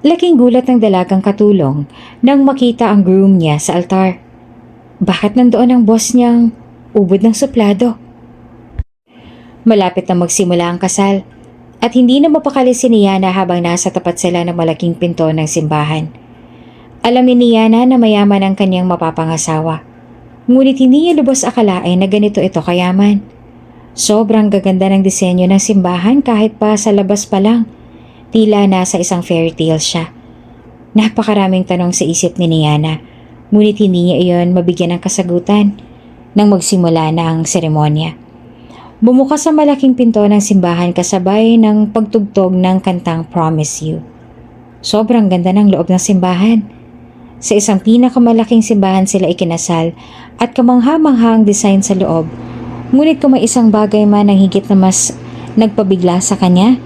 Laking gulat ng dalagang katulong nang makita ang groom niya sa altar. Bakit nandoon ang boss niyang ubod ng suplado? Malapit na magsimula ang kasal at hindi na mapakali si Niana habang nasa tapat sila ng malaking pinto ng simbahan. Alam ni Niana na mayaman ang kanyang mapapangasawa. Ngunit hindi niya lubos akalain na ganito ito kayaman. Sobrang gaganda ng disenyo ng simbahan kahit pa sa labas pa lang. Tila nasa isang fairy tale siya. Napakaraming tanong sa isip ni Niana, ngunit hindi niya iyon mabigyan ng kasagutan nang magsimula na ang seremonya. Bumukas ang malaking pinto ng simbahan kasabay ng pagtugtog ng kantang Promise You. Sobrang ganda ng loob ng simbahan. Sa isang pinakamalaking simbahan sila ikinasal at kamangha-mangha ang design sa loob. Ngunit kung may isang bagay man ang higit na mas nagpabigla sa kanya,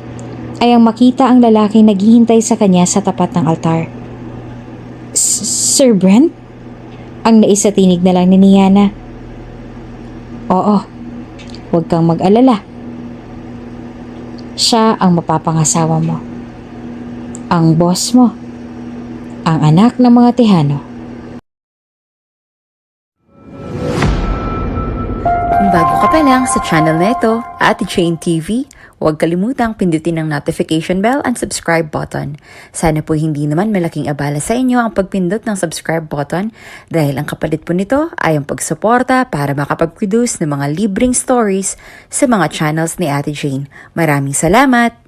ay ang makita ang lalaking naghihintay sa kanya sa tapat ng altar. Sir Brent? Ang naisatinig na lang ni Niana. Oo, huwag kang mag-alala. Siya ang mapapangasawa mo. Ang boss mo. Ang anak ng mga Tejano. Kung bago ka pa lang sa channel na ito, Ate Jane TV, huwag kalimutang pindutin ang notification bell and subscribe button. Sana po hindi naman malaking abala sa inyo ang pagpindot ng subscribe button dahil ang kapalit po nito ay ang pagsuporta para makapag-produce ng mga libreng stories sa mga channels ni Ate Jane. Maraming salamat!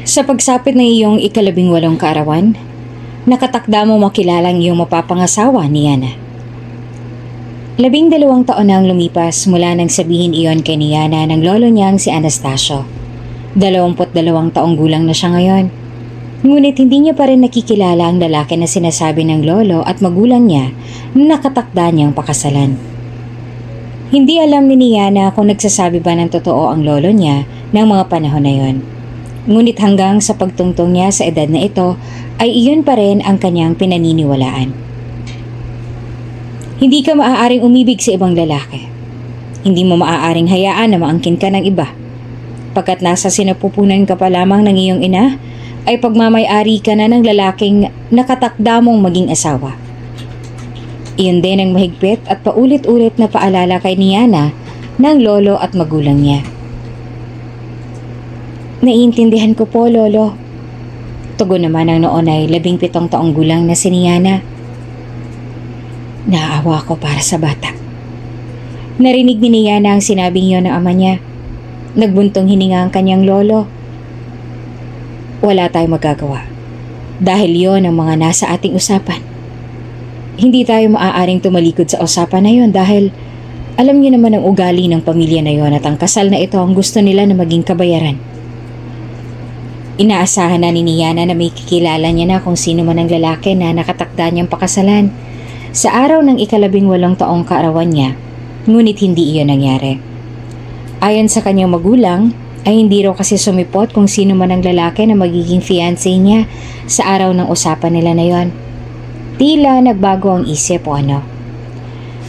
Sa pagsapit ng iyong ika-18 kaarawan, nakatakda mo makilala ang iyong mapapangasawa, Niana. 12 taon na ang lumipas mula nang sabihin iyon kay Niana ng lolo niyang si Anastasio. 22 taong gulang na siya ngayon. Ngunit hindi niya pa rin nakikilala ang lalaki na sinasabi ng lolo at magulang niya na nakatakda niyang pakasalan. Hindi alam ni Niana kung nagsasabi ba ng totoo ang lolo niya ng mga panahon na yon. Ngunit hanggang sa pagtungtong niya sa edad na ito ay iyon pa rin ang kanyang pinaniniwalaan. Hindi ka maaaring umibig sa ibang lalaki. Hindi mo maaaring hayaan na maangkin ka ng iba. Pagkat nasa sinapupunan ka pa lamang ng iyong ina, ay pagmamay-ari ka na ng lalaking nakatakda mong maging asawa. Iyon din ang mahigpit at paulit-ulit na paalala kay Niana ng lolo at magulang niya. Naiintindihan ko po, lolo. Tugon naman ang noon ay 17 taong gulang na si Niana. Naawa ko para sa bata. Narinig ni Niana ang sinabing iyon ng ama niya. Nagbuntong hininga ang kanyang lolo. Wala tayong magagawa. Dahil yon ang mga nasa ating usapan. Hindi tayo maaaring tumalikod sa usapan na yon dahil alam niyo naman ang ugali ng pamilya na yon at ang kasal na ito ang gusto nila na maging kabayaran. Inaasahan na ni Niana na may kikilala niya na kung sino man ang lalaki na nakatakda niyang pakasalan sa araw ng ika-18 taong kaarawan niya, ngunit hindi iyon nangyari. Ayon sa kanyang magulang, ay hindi raw kasi sumipot kung sino man ang lalaki na magiging fiancé niya sa araw ng usapan nila na yon. Tila nagbago ang isip o ano.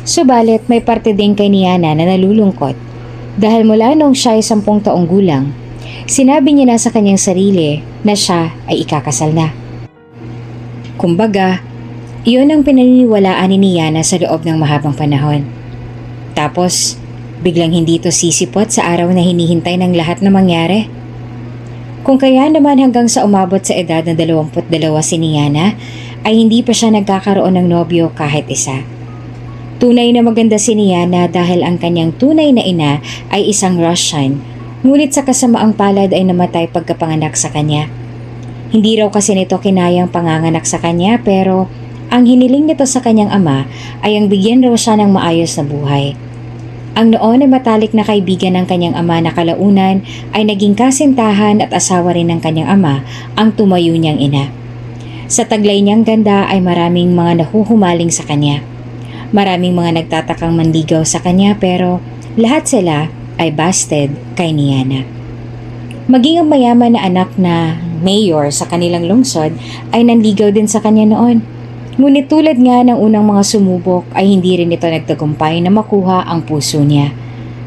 Subalit may parte din kay Niana na nalulungkot dahil mula nung siya ay 10 taong gulang, sinabi niya na sa kanyang sarili na siya ay ikakasal na. Kumbaga, iyon ang pinaniniwalaan ni Niana sa loob ng mahabang panahon. Tapos, biglang hindi ito sisipot sa araw na hinihintay ng lahat na mangyari. Kung kaya naman hanggang sa umabot sa edad na 22 si Niana, ay hindi pa siya nagkakaroon ng nobyo kahit isa. Tunay na maganda si Niana dahil ang kanyang tunay na ina ay isang Russian, ngunit sa kasamaang palad ay namatay pagkapanganak sa kanya. Hindi raw kasi nito kinayang panganganak sa kanya pero ang hiniling nito sa kanyang ama ay ang bigyan raw siya ng maayos na buhay. Ang noon ay matalik na kaibigan ng kanyang ama na kalaunan ay naging kasintahan at asawa rin ng kanyang ama ang tumayo niyang ina. Sa taglay niyang ganda ay maraming mga nahuhumaling sa kanya. Maraming mga nagtatakang manligaw sa kanya pero lahat sila ay busted kay Niana. Maging ang mayaman na anak na mayor sa kanilang lungsod ay nanligaw din sa kanya noon. Ngunit tulad nga ng unang mga sumubok ay hindi rin ito nagtagumpay na makuha ang puso niya.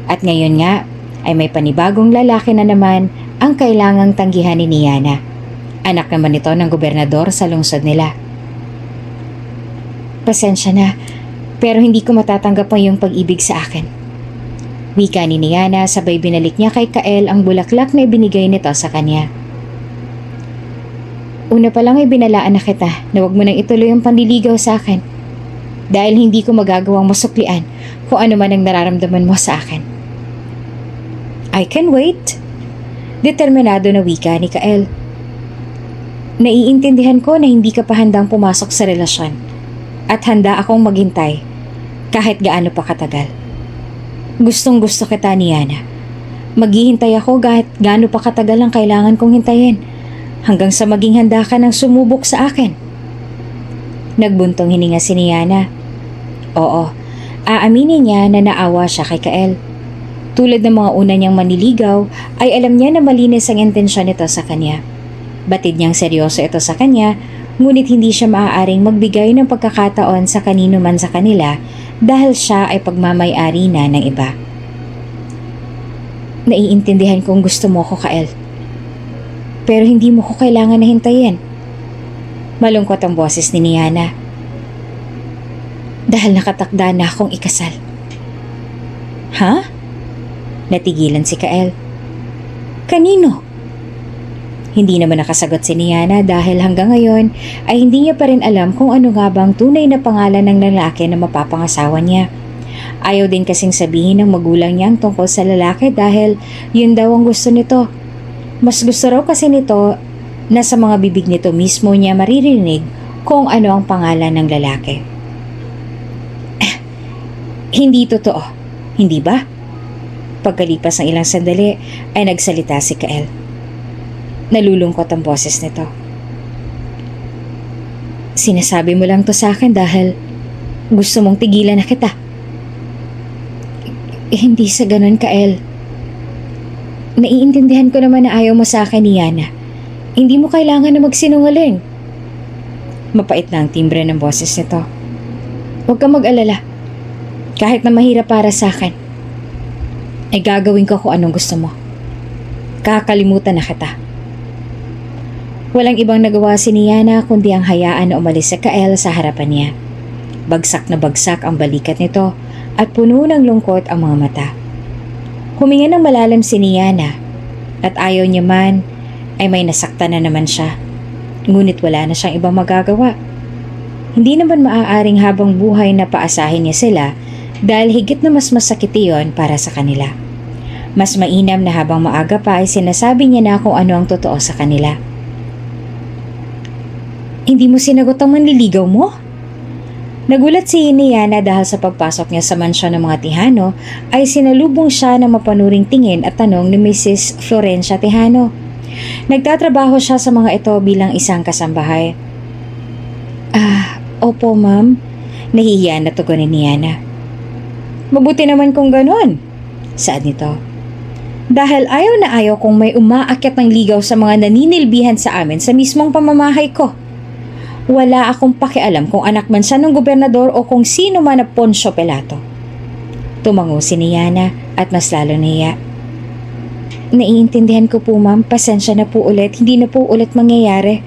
At ngayon nga ay may panibagong lalaki na naman ang kailangang tanggihan ni Niana. Anak naman ito ng gobernador sa lungsod nila. Pasensya na, pero hindi ko matatanggap ang iyong pag-ibig sa akin. Wika ni Niana sabay binalik niya kay Kael ang bulaklak na ibinigay nito sa kanya. Una pa lang ay binalaan na kita na huwag mo nang ituloy ang panliligaw sa akin dahil hindi ko magagawang masuklian kung ano man ang nararamdaman mo sa akin. I can wait. Determinado na wika ni Kael. Naiintindihan ko na hindi ka pa handang pumasok sa relasyon at handa akong maghintay kahit gaano pa katagal. Gustong gusto kita, Niana. Maghihintay ako kahit gaano pa katagal ang kailangan kong hintayin hanggang sa maging handa ka ng sumubok sa akin. Nagbuntong hininga si Niana. Oo, aaminin niya na naawa siya kay Kael. Tulad ng mga una niyang manliligaw ay alam niya na malinis ang intensyon nito sa kanya. Batid niyang seryoso ito sa kanya, ngunit hindi siya maaaring magbigay ng pagkakataon sa kanino man sa kanila dahil siya ay pagmamay-ari na ng iba. Naiintindihan kong gusto mo ko, Kael. Pero hindi mo ko kailangan na hintayin. Malungkot ang boses ni Niana. Dahil nakatakda na akong ikasal. Ha? Natigilan si Kael. Kanino? Hindi naman nakasagot si Niana dahil hanggang ngayon ay hindi niya pa rin alam kung ano nga bang tunay na pangalan ng lalaki na mapapangasawa niya. Ayaw din kasing sabihin ng magulang niya ang tungkol sa lalaki dahil yun daw ang gusto nito. Mas gusto raw kasi nito na sa mga bibig nito mismo niya maririnig kung ano ang pangalan ng lalaki. Hindi totoo, hindi ba? Pagkalipas ng ilang sandali ay nagsalita si Kael. Nalulungkot ang boses nito. Sinasabi mo lang to sa akin dahil gusto mong tigilan na kita. Hindi sa ganun, Kael. Naiintindihan ko naman na ayaw mo sa akin, Niana. Hindi mo kailangan na magsinungaling. Mapait na ang timbre ng boses nito. Huwag kang mag-alala. Kahit na mahirap para sa akin, ay gagawin ko kung anong gusto mo. Kakalimutan na kita. Walang ibang nagawa si Niana kundi ang hayaan na umalis si Kael sa harapan niya. Bagsak na bagsak ang balikat nito at puno ng lungkot ang mga mata. Huminga ng malalim si Niana at ayaw niya man ay may nasaktan na naman siya. Ngunit wala na siyang ibang magagawa. Hindi naman maaaring habang buhay na paasahin niya sila dahil higit na mas masakit iyon para sa kanila. Mas mainam na habang maaga pa ay sinasabi niya na kung ano ang totoo sa kanila. Hindi mo sinagot ang manliligaw mo? Nagulat si Niana dahil sa pagpasok niya sa mansyon ng mga Tejano ay sinalubong siya ng mapanuring tingin at tanong ni Mrs. Florencia Tejano. Nagtatrabaho siya sa mga ito bilang isang kasambahay. Opo ma'am. Nahihiya na tugon ni Niana. Mabuti naman kung ganon. Saad nito. Dahil ayaw na ayaw kung may umaakyat ng ligaw sa mga naninilbihan sa amin sa mismong pamamahay ko. Wala akong pakialam kung anak man siya ng gobernador o kung sino man na Poncio Pilato. Tumango si Niana at mas lalo nahiya. Naiintindihan ko po ma'am, pasensya na po ulit, hindi na po ulit mangyayari.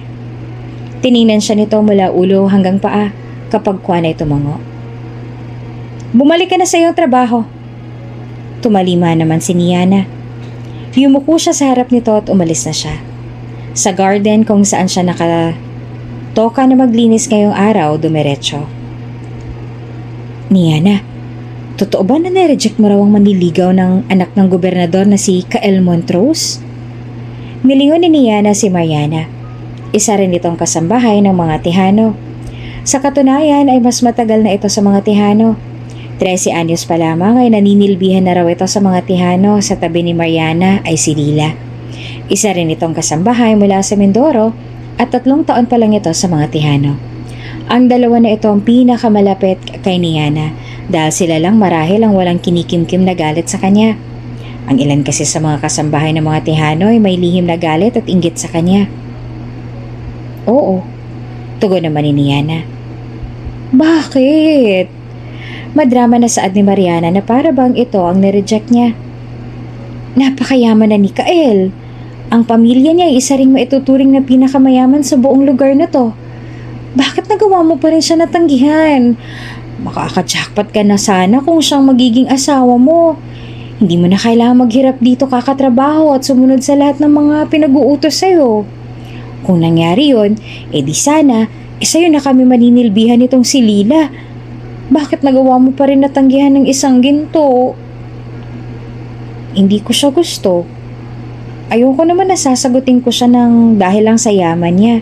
Tiningnan siya nito mula ulo hanggang paa kapag kuwan ay tumango. Bumalik ka na sa iyong trabaho. Tumalima naman si Niana. Yumuko siya sa harap nito at umalis na siya. Sa garden kung saan siya nakatoka na maglinis ngayong araw, dumiretso. Niana, totoo ba na nireject mo raw ang manliligaw ng anak ng gobernador na si Kael Montrose? Nilingon ni Niana si Mariana. Isa rin itong kasambahay ng mga Tejano. Sa katunayan ay mas matagal na ito sa mga Tejano. 13 anyos pa lamang ay naninilbihan na raw ito sa mga Tejano. Sa tabi ni Mariana ay si Lila. Isa rin itong kasambahay mula sa Mindoro at 3 taon pa lang ito sa mga Tejano. Ang dalawa na ito ang pinakamalapit kay Niana dahil sila lang marahil ang walang kinikimkim na galit sa kanya. Ang ilan kasi sa mga kasambahay ng mga Tejano ay may lihim na galit at inggit sa kanya. Oo, tugon naman ni Niana. Bakit? Madrama na saad ni Mariana na para bang ito ang nireject niya. Napakayaman na ni Kael. Ang pamilya niya ay isa ring maituturing na pinakamayaman sa buong lugar na to. Bakit nagawa mo pa rin siya natanggihan? Makaka-jackpot ka na sana kung siyang magiging asawa mo. Hindi mo na kailangan maghirap dito kakatrabaho at sumunod sa lahat ng mga pinag-uutos sa'yo. Kung nangyari yon, edi sana, sa'yo na kami maninilbihan nitong si Lila. Bakit nagawa mo pa rin natanggihan ng isang ginto? Hindi ko siya gusto. Ayoko naman na sasagutin ko siya ng dahil lang sa yaman niya.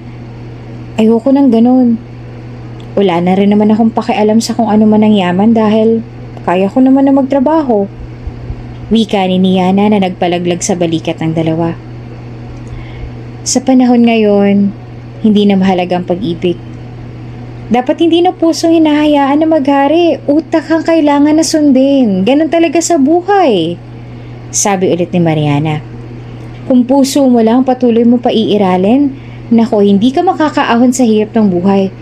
Ayoko nang ganun. Wala na rin naman akong pakialam sa kung ano man ang yaman dahil kaya ko naman na magtrabaho. Wika ni Niana na nagpalaglag sa balikat ng dalawa. Sa panahon ngayon, hindi na mahalaga ang pag-ibig. Dapat hindi na pusong hinahayaan na maghari. Utak ang kailangan na sundin. Ganon talaga sa buhay. Sabi ulit ni Mariana. Kung puso mo lang patuloy mo pa iiralin, nako hindi ka makakaahon sa hirap ng buhay.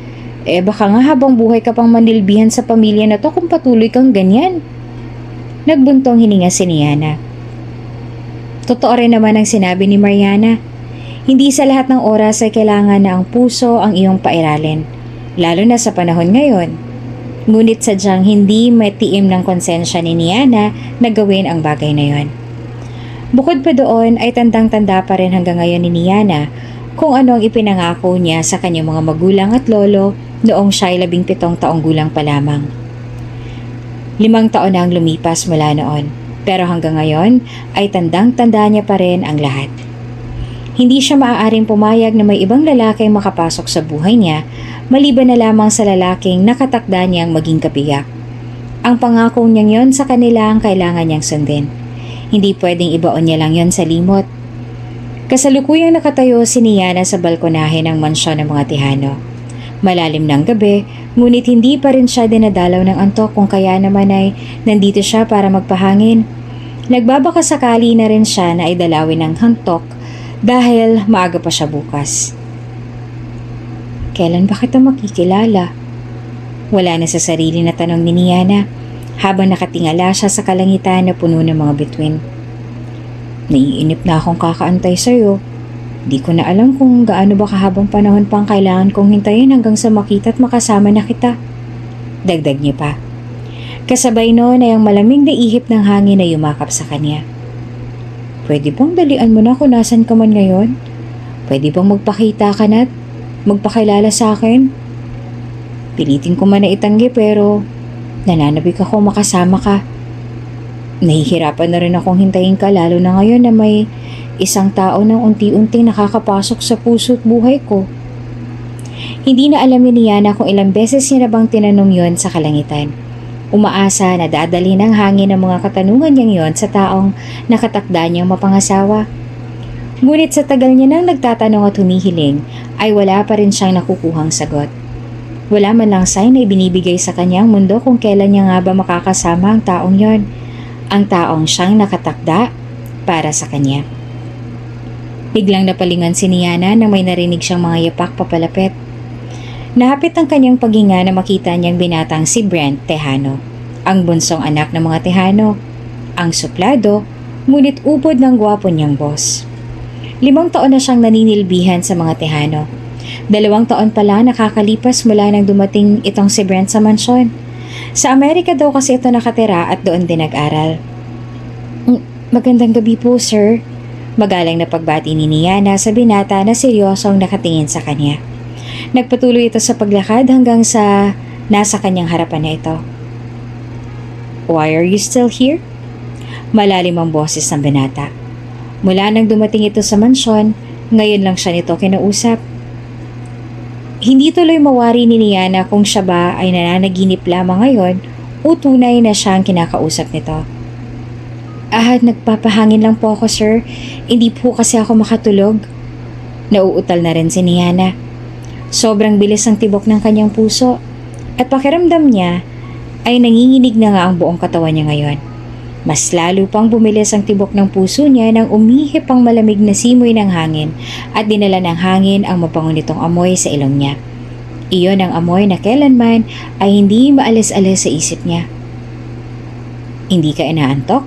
Baka nga habang buhay ka pang manilbihan sa pamilya na to kung patuloy kang ganyan. Nagbuntong hininga si Niana. Totoo rin naman ang sinabi ni Mariana. Hindi sa lahat ng oras ay kailangan na ang puso ang iyong pairalin. Lalo na sa panahon ngayon. Ngunit sadyang hindi matiim ng konsensya ni Niana na gawin ang bagay na yon. Bukod pa doon ay tandang-tanda pa rin hanggang ngayon ni Niana kung ano ang ipinangako niya sa kanyang mga magulang at lolo noong siya'y 17 taong gulang pa lamang. 5 taon na ang lumipas mula noon, pero hanggang ngayon ay tandang-tanda niya pa rin ang lahat. Hindi siya maaaring pumayag na may ibang lalaki ang makapasok sa buhay niya maliban na lamang sa lalaking nakatakda niyang maging kabiyak. Ang pangako niyang yon sa kanila ang kailangan niyang sundin. Hindi pwedeng ibaon niya lang yon sa limot. Kasalukuyang nakatayo si Niana sa balkonahe ng mansyon ng mga Tejano. Malalim ng gabi, ngunit hindi pa rin siya dinadalaw ng antok kung kaya naman ay nandito siya para magpahangin. Nagbabaka sakali na rin siya na idalawin ng hantok dahil maaga pa siya bukas. Kailan ba kita makikilala? Wala na sa sarili na tanong ni Niana habang nakatingala siya sa kalangitan na puno ng mga bituin. Naiinip na akong kakaantay sa'yo. Di ko na alam kung gaano ba kahabang panahon pang kailangan kong hintayin hanggang sa makita at makasama na kita. Dagdag niya pa. Kasabay noon ay ang malamig na ihip ng hangin na yumakap sa kanya. Pwede bang dalian mo na kung nasan ka man ngayon? Pwede bang magpakita ka na at magpakilala sa akin? Pilitin ko man na itanggi pero nananabik ako makasama ka. Nahihirapan na rin akong hintayin ka lalo na ngayon na may isang tao nang unti-unti nakakapasok sa puso at buhay ko. Hindi na alam ni Niana kung ilang beses niya na bang tinanong yon sa kalangitan. Umaasa na dadali ng hangin ang mga katanungan niyang yon sa taong nakatakda niyang mapangasawa. Ngunit sa tagal niya nang nagtatanong at humihiling, ay wala pa rin siyang nakukuhang sagot. Wala man lang sign na ibinibigay sa kanyang mundo kung kailan niya nga ba makakasama ang taong yon. Ang taong siyang nakatakda para sa kanya. Biglang napalingan si Niana nang may narinig siyang mga yapak papalapit. Nahapit ang kanyang paghinga na makita niyang binatang si Brent Tejano, ang bunsong anak ng mga Tejano, ang suplado, ngunit ubod ng gwapo niyang boss. 5 taon na siyang naninilbihan sa mga Tejano. 2 taon pa lang nakakalipas mula nang dumating itong si Brent sa mansyon. Sa Amerika daw kasi ito nakatira at doon din nag-aral. Magandang gabi po, sir. Magalang na pagbati ni Niana sa binata na seryosong nakatingin sa kanya. Nagpatuloy ito sa paglakad hanggang sa nasa kanyang harapan na ito. Why are you still here? Malalim ang boses ng binata. Mula nang dumating ito sa mansyon, ngayon lang siya nito kinausap. Hindi tuloy mawari ni Niana kung siya ba ay nananaginip lamang ngayon o tunay na siya ang kinakausap nito. Nagpapahangin lang po ako, sir. Hindi po kasi ako makatulog. Nauutal na rin si Niana. Sobrang bilis ang tibok ng kanyang puso at pakiramdam niya ay nanginginig na nga ang buong katawan niya ngayon. Mas lalo pang bumilis ang tibok ng puso niya nang umihip ang malamig na simoy ng hangin at dinala ng hangin ang mabango nitong amoy sa ilong niya. Iyon ang amoy na kailanman ay hindi maalis-alis sa isip niya. Hindi ka inaantok?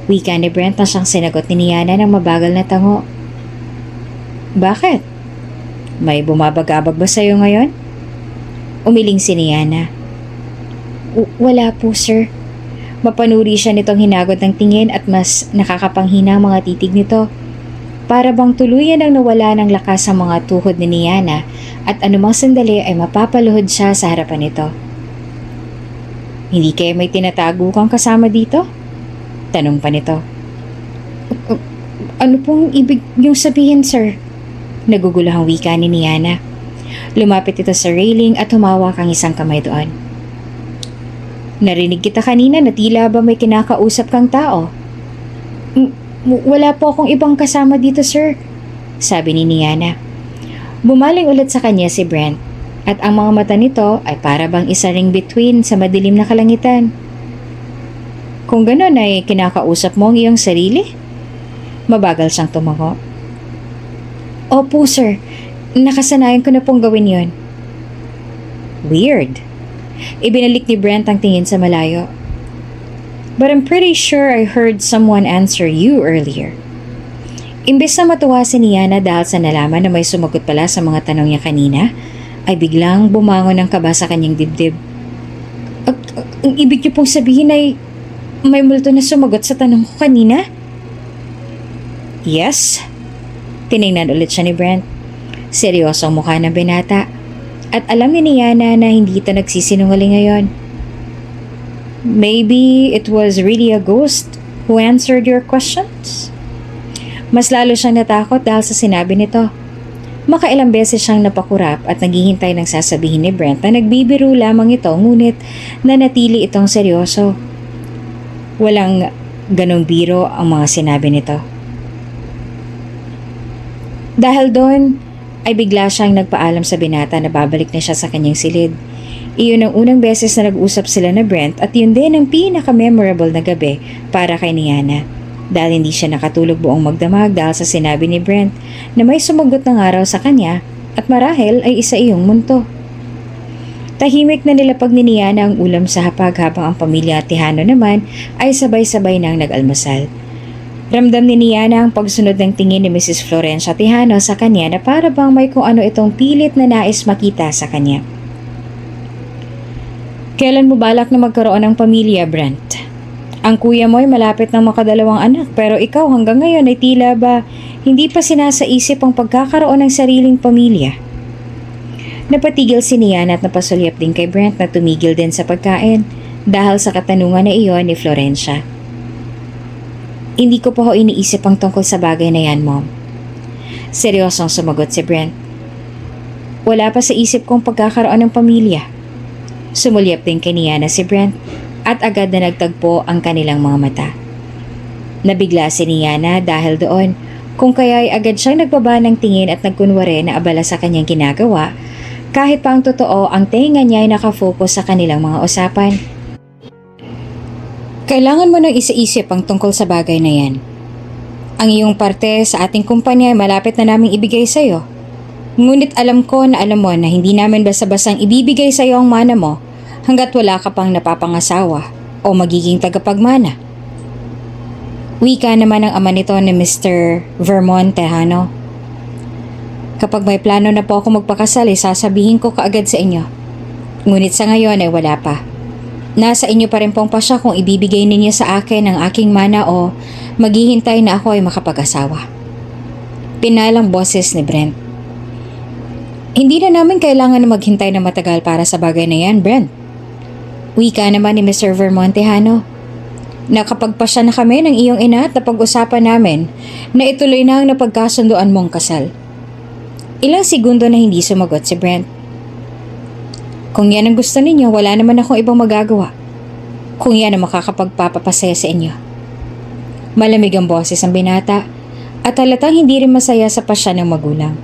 Wika ni Brent na siyang sinagot ni Niana ng mabagal na tango. Bakit? May bumabagabag ba sa'yo ngayon? Umiling si Niana. Wala po, sir. Mapanuri siya nitong hinagod ng tingin at mas nakakapanghina ang mga titig nito. Para bang tuluyan ang nawala ng lakas ang mga tuhod ni Niana at anumang sandali ay mapapaluhod siya sa harapan nito. Hindi kaya may tinatago kang kasama dito? Tanong pa nito. Ano pong ibig niyong sabihin, sir? Naguguluhang wika ni Niana. Lumapit ito sa railing at humawak ang isang kamay doon. Narinig kita kanina na tila ba may kinakausap kang tao. Wala po akong ibang kasama dito, sir, sabi ni Niana. Bumaling ulit sa kanya si Brent at ang mga mata nito ay para bang isa ring bituin sa madilim na kalangitan. Kung ganon ay kinakausap mo ang iyong sarili? Mabagal siyang tumango. Opo, sir. Nakasanayan ko na pong gawin yon. Weird. Ibinalik ni Brent ang tingin sa malayo. But I'm pretty sure I heard someone answer you earlier. Imbes na matuwa si Niana dahil sa nalaman na may sumagot pala sa mga tanong niya kanina, ay biglang bumangon ng kaba sa kanyang dibdib. Ang ibig niyo pong sabihin ay may multo na sumagot sa tanong ko kanina? Yes. Tiningnan ulit siya ni Brent. Seryoso ang mukha ng binata. At alam ni Niana na hindi ito nagsisinungaling ngayon. Maybe it was really a ghost who answered your questions? Mas lalo siyang natakot dahil sa sinabi nito. Makailang beses siyang napakurap at naghihintay ng sasabihin ni Brent na nagbibiro lamang ito ngunit nanatili itong seryoso. Walang ganong biro ang mga sinabi nito. Dahil doon, ay bigla siyang nagpaalam sa binata na babalik na siya sa kanyang silid. Iyon ang unang beses na nag-usap sila na Brent at yun din ang pinaka-memorable na gabi para kay Niana. Dahil hindi siya nakatulog buong magdamag dahil sa sinabi ni Brent na may sumagot ng araw sa kanya at marahil ay isa iyong munto. Tahimik na nilapag ni Niana ang ulam sa hapag habang ang pamilya Tejano naman ay sabay-sabay nang nag-almusal. Ramdam ni Niana ang pagsunod ng tingin ni Mrs. Florencia Tejano sa kanya na para bang may kung ano itong pilit na nais makita sa kanya. Kailan mo balak na magkaroon ng pamilya, Brent? Ang kuya mo ay malapit ng makadalawang anak pero ikaw hanggang ngayon ay tila ba hindi pa sinasaisip ang pagkakaroon ng sariling pamilya. Napatigil si Niana at napasulyap din kay Brent na tumigil din sa pagkain dahil sa katanungan na iyon ni Florencia. Hindi ko pa ho iniisip ang tungkol sa bagay na yan, Mom. Seryosong sumagot si Brent. Wala pa sa isip kong pagkakaroon ng pamilya. Sumulyap din kay Niana si Brent at agad na nagtagpo ang kanilang mga mata. Nabigla si Niana dahil doon kung kaya ay agad siyang nagbaba ng tingin at nagkunwari na abala sa kanyang ginagawa kahit pa ang totoo ang tenga niya ay nakafocus sa kanilang mga usapan. Kailangan mo nang isaisip ang tungkol sa bagay na yan. Ang iyong parte sa ating kumpanya ay malapit na naming ibigay sa iyo. Ngunit alam ko na alam mo na hindi namin basta-bastang ibibigay sa iyo ang mana mo hanggat wala ka pang napapangasawa o magiging tagapagmana. Wika naman ang ama nito ni Mr. Vermont Tejano. Kapag may plano na po ako magpakasal, sasabihin ko kaagad sa inyo. Ngunit sa ngayon ay wala pa. Nasa inyo pa rin pong pasya kung ibibigay ninyo sa akin ang aking mana o maghihintay na ako ay makapag-asawa. Pinalang boses ni Brent. Hindi na namin kailangan na maghintay na matagal para sa bagay na yan, Brent. Wika naman ni Mr. Vermont Tejano. Nakapagpasya na kami ng iyong ina at napag-usapan namin na ituloy na ang napagkasunduan mong kasal. Ilang segundo na hindi sumagot si Brent. Kung yan ang gusto ninyo, wala naman akong ibang magagawa. Kung yan ang makakapagpapapasaya sa inyo. Malamig ang boses ng binata at halatang hindi rin masaya sa pasya ng magulang.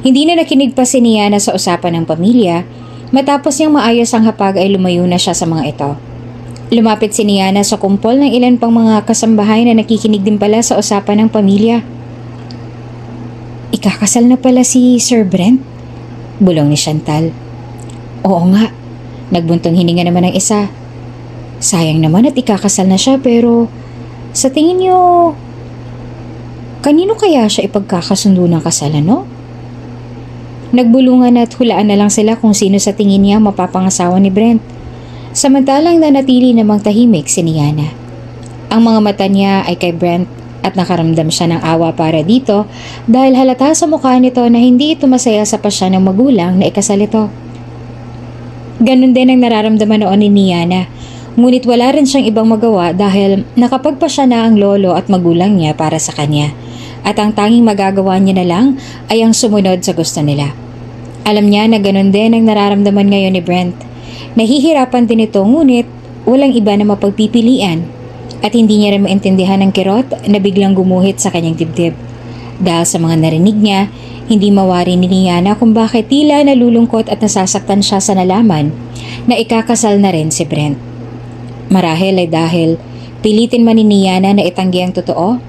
Hindi na nakinig pa si Niana sa usapan ng pamilya. Matapos niyang maayos ang hapag ay lumayo na siya sa mga ito. Lumapit si Niana sa kumpol ng ilan pang mga kasambahay na nakikinig din pala sa usapan ng pamilya. Ikakasal na pala si Sir Brent? Bulong ni Chantal. Oo nga, nagbuntong hininga naman ng isa. Sayang naman at ikakasal na siya pero sa tingin niyo, kanino kaya siya ipagkakasundo ng kasalan, no? Nagbulungan at hulaan na lang sila kung sino sa tingin niya mapapangasawa ni Brent. Samantalang nanatili namang tahimik si Niana. Ang mga mata niya ay kay Brent at nakaramdam siya ng awa para dito dahil halata sa mukha nito na hindi ito masaya sa pasya ng magulang na ikasal ito. Ganun din ang nararamdaman noon ni Niana, ngunit wala rin siyang ibang magawa dahil nakapagpasya na ang lolo at magulang niya para sa kanya at ang tanging magagawa niya na lang ay ang sumunod sa gusto nila. Alam niya na ganun din ang nararamdaman ngayon ni Brent. Nahihirapan din ito ngunit walang iba na mapagpipilian at hindi niya rin maintindihan ang kirot na biglang gumuhit sa kanyang dibdib. Dahil sa mga narinig niya, hindi mawari ni Niana kung bakit tila nalulungkot at nasasaktan siya sa nalaman na ikakasal na rin si Brent. Marahil ay dahil pilitin man ni Niana na itanggi ang totoo,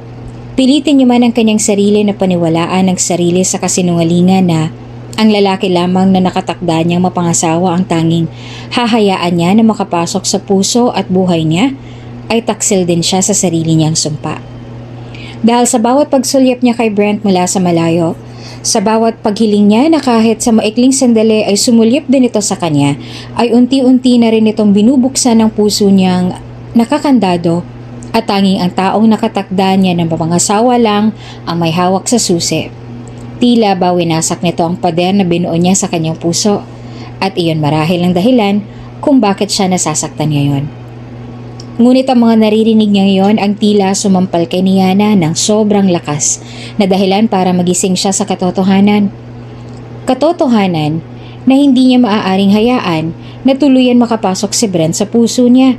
pilitin niya man ang kanyang sarili na paniwalaan ang sarili sa kasinungalingan na ang lalaki lamang na nakatakda niyang mapangasawa ang tanging hahayaan niya na makapasok sa puso at buhay niya, ay taksil din siya sa sarili niyang sumpa. Dahil sa bawat pagsulyap niya kay Brent mula sa malayo, sa bawat paghiling niya na kahit sa maikling sandali ay sumulyap din ito sa kanya, ay unti-unti na rin itong binubuksan ng puso niyang nakakandado at tanging ang taong nakatakda niya ng mapangasawa lang ang may hawak sa susi. Tila ba winasak nito ang pader na binuo niya sa kanyang puso at iyon marahil ang dahilan kung bakit siya nasasaktan ngayon. Ngunit ang mga naririnig niya ngayon ang tila sumampal kay Niana ng sobrang lakas na dahilan para magising siya sa katotohanan. Katotohanan na hindi niya maaaring hayaan na tuluyan makapasok si Brent sa puso niya.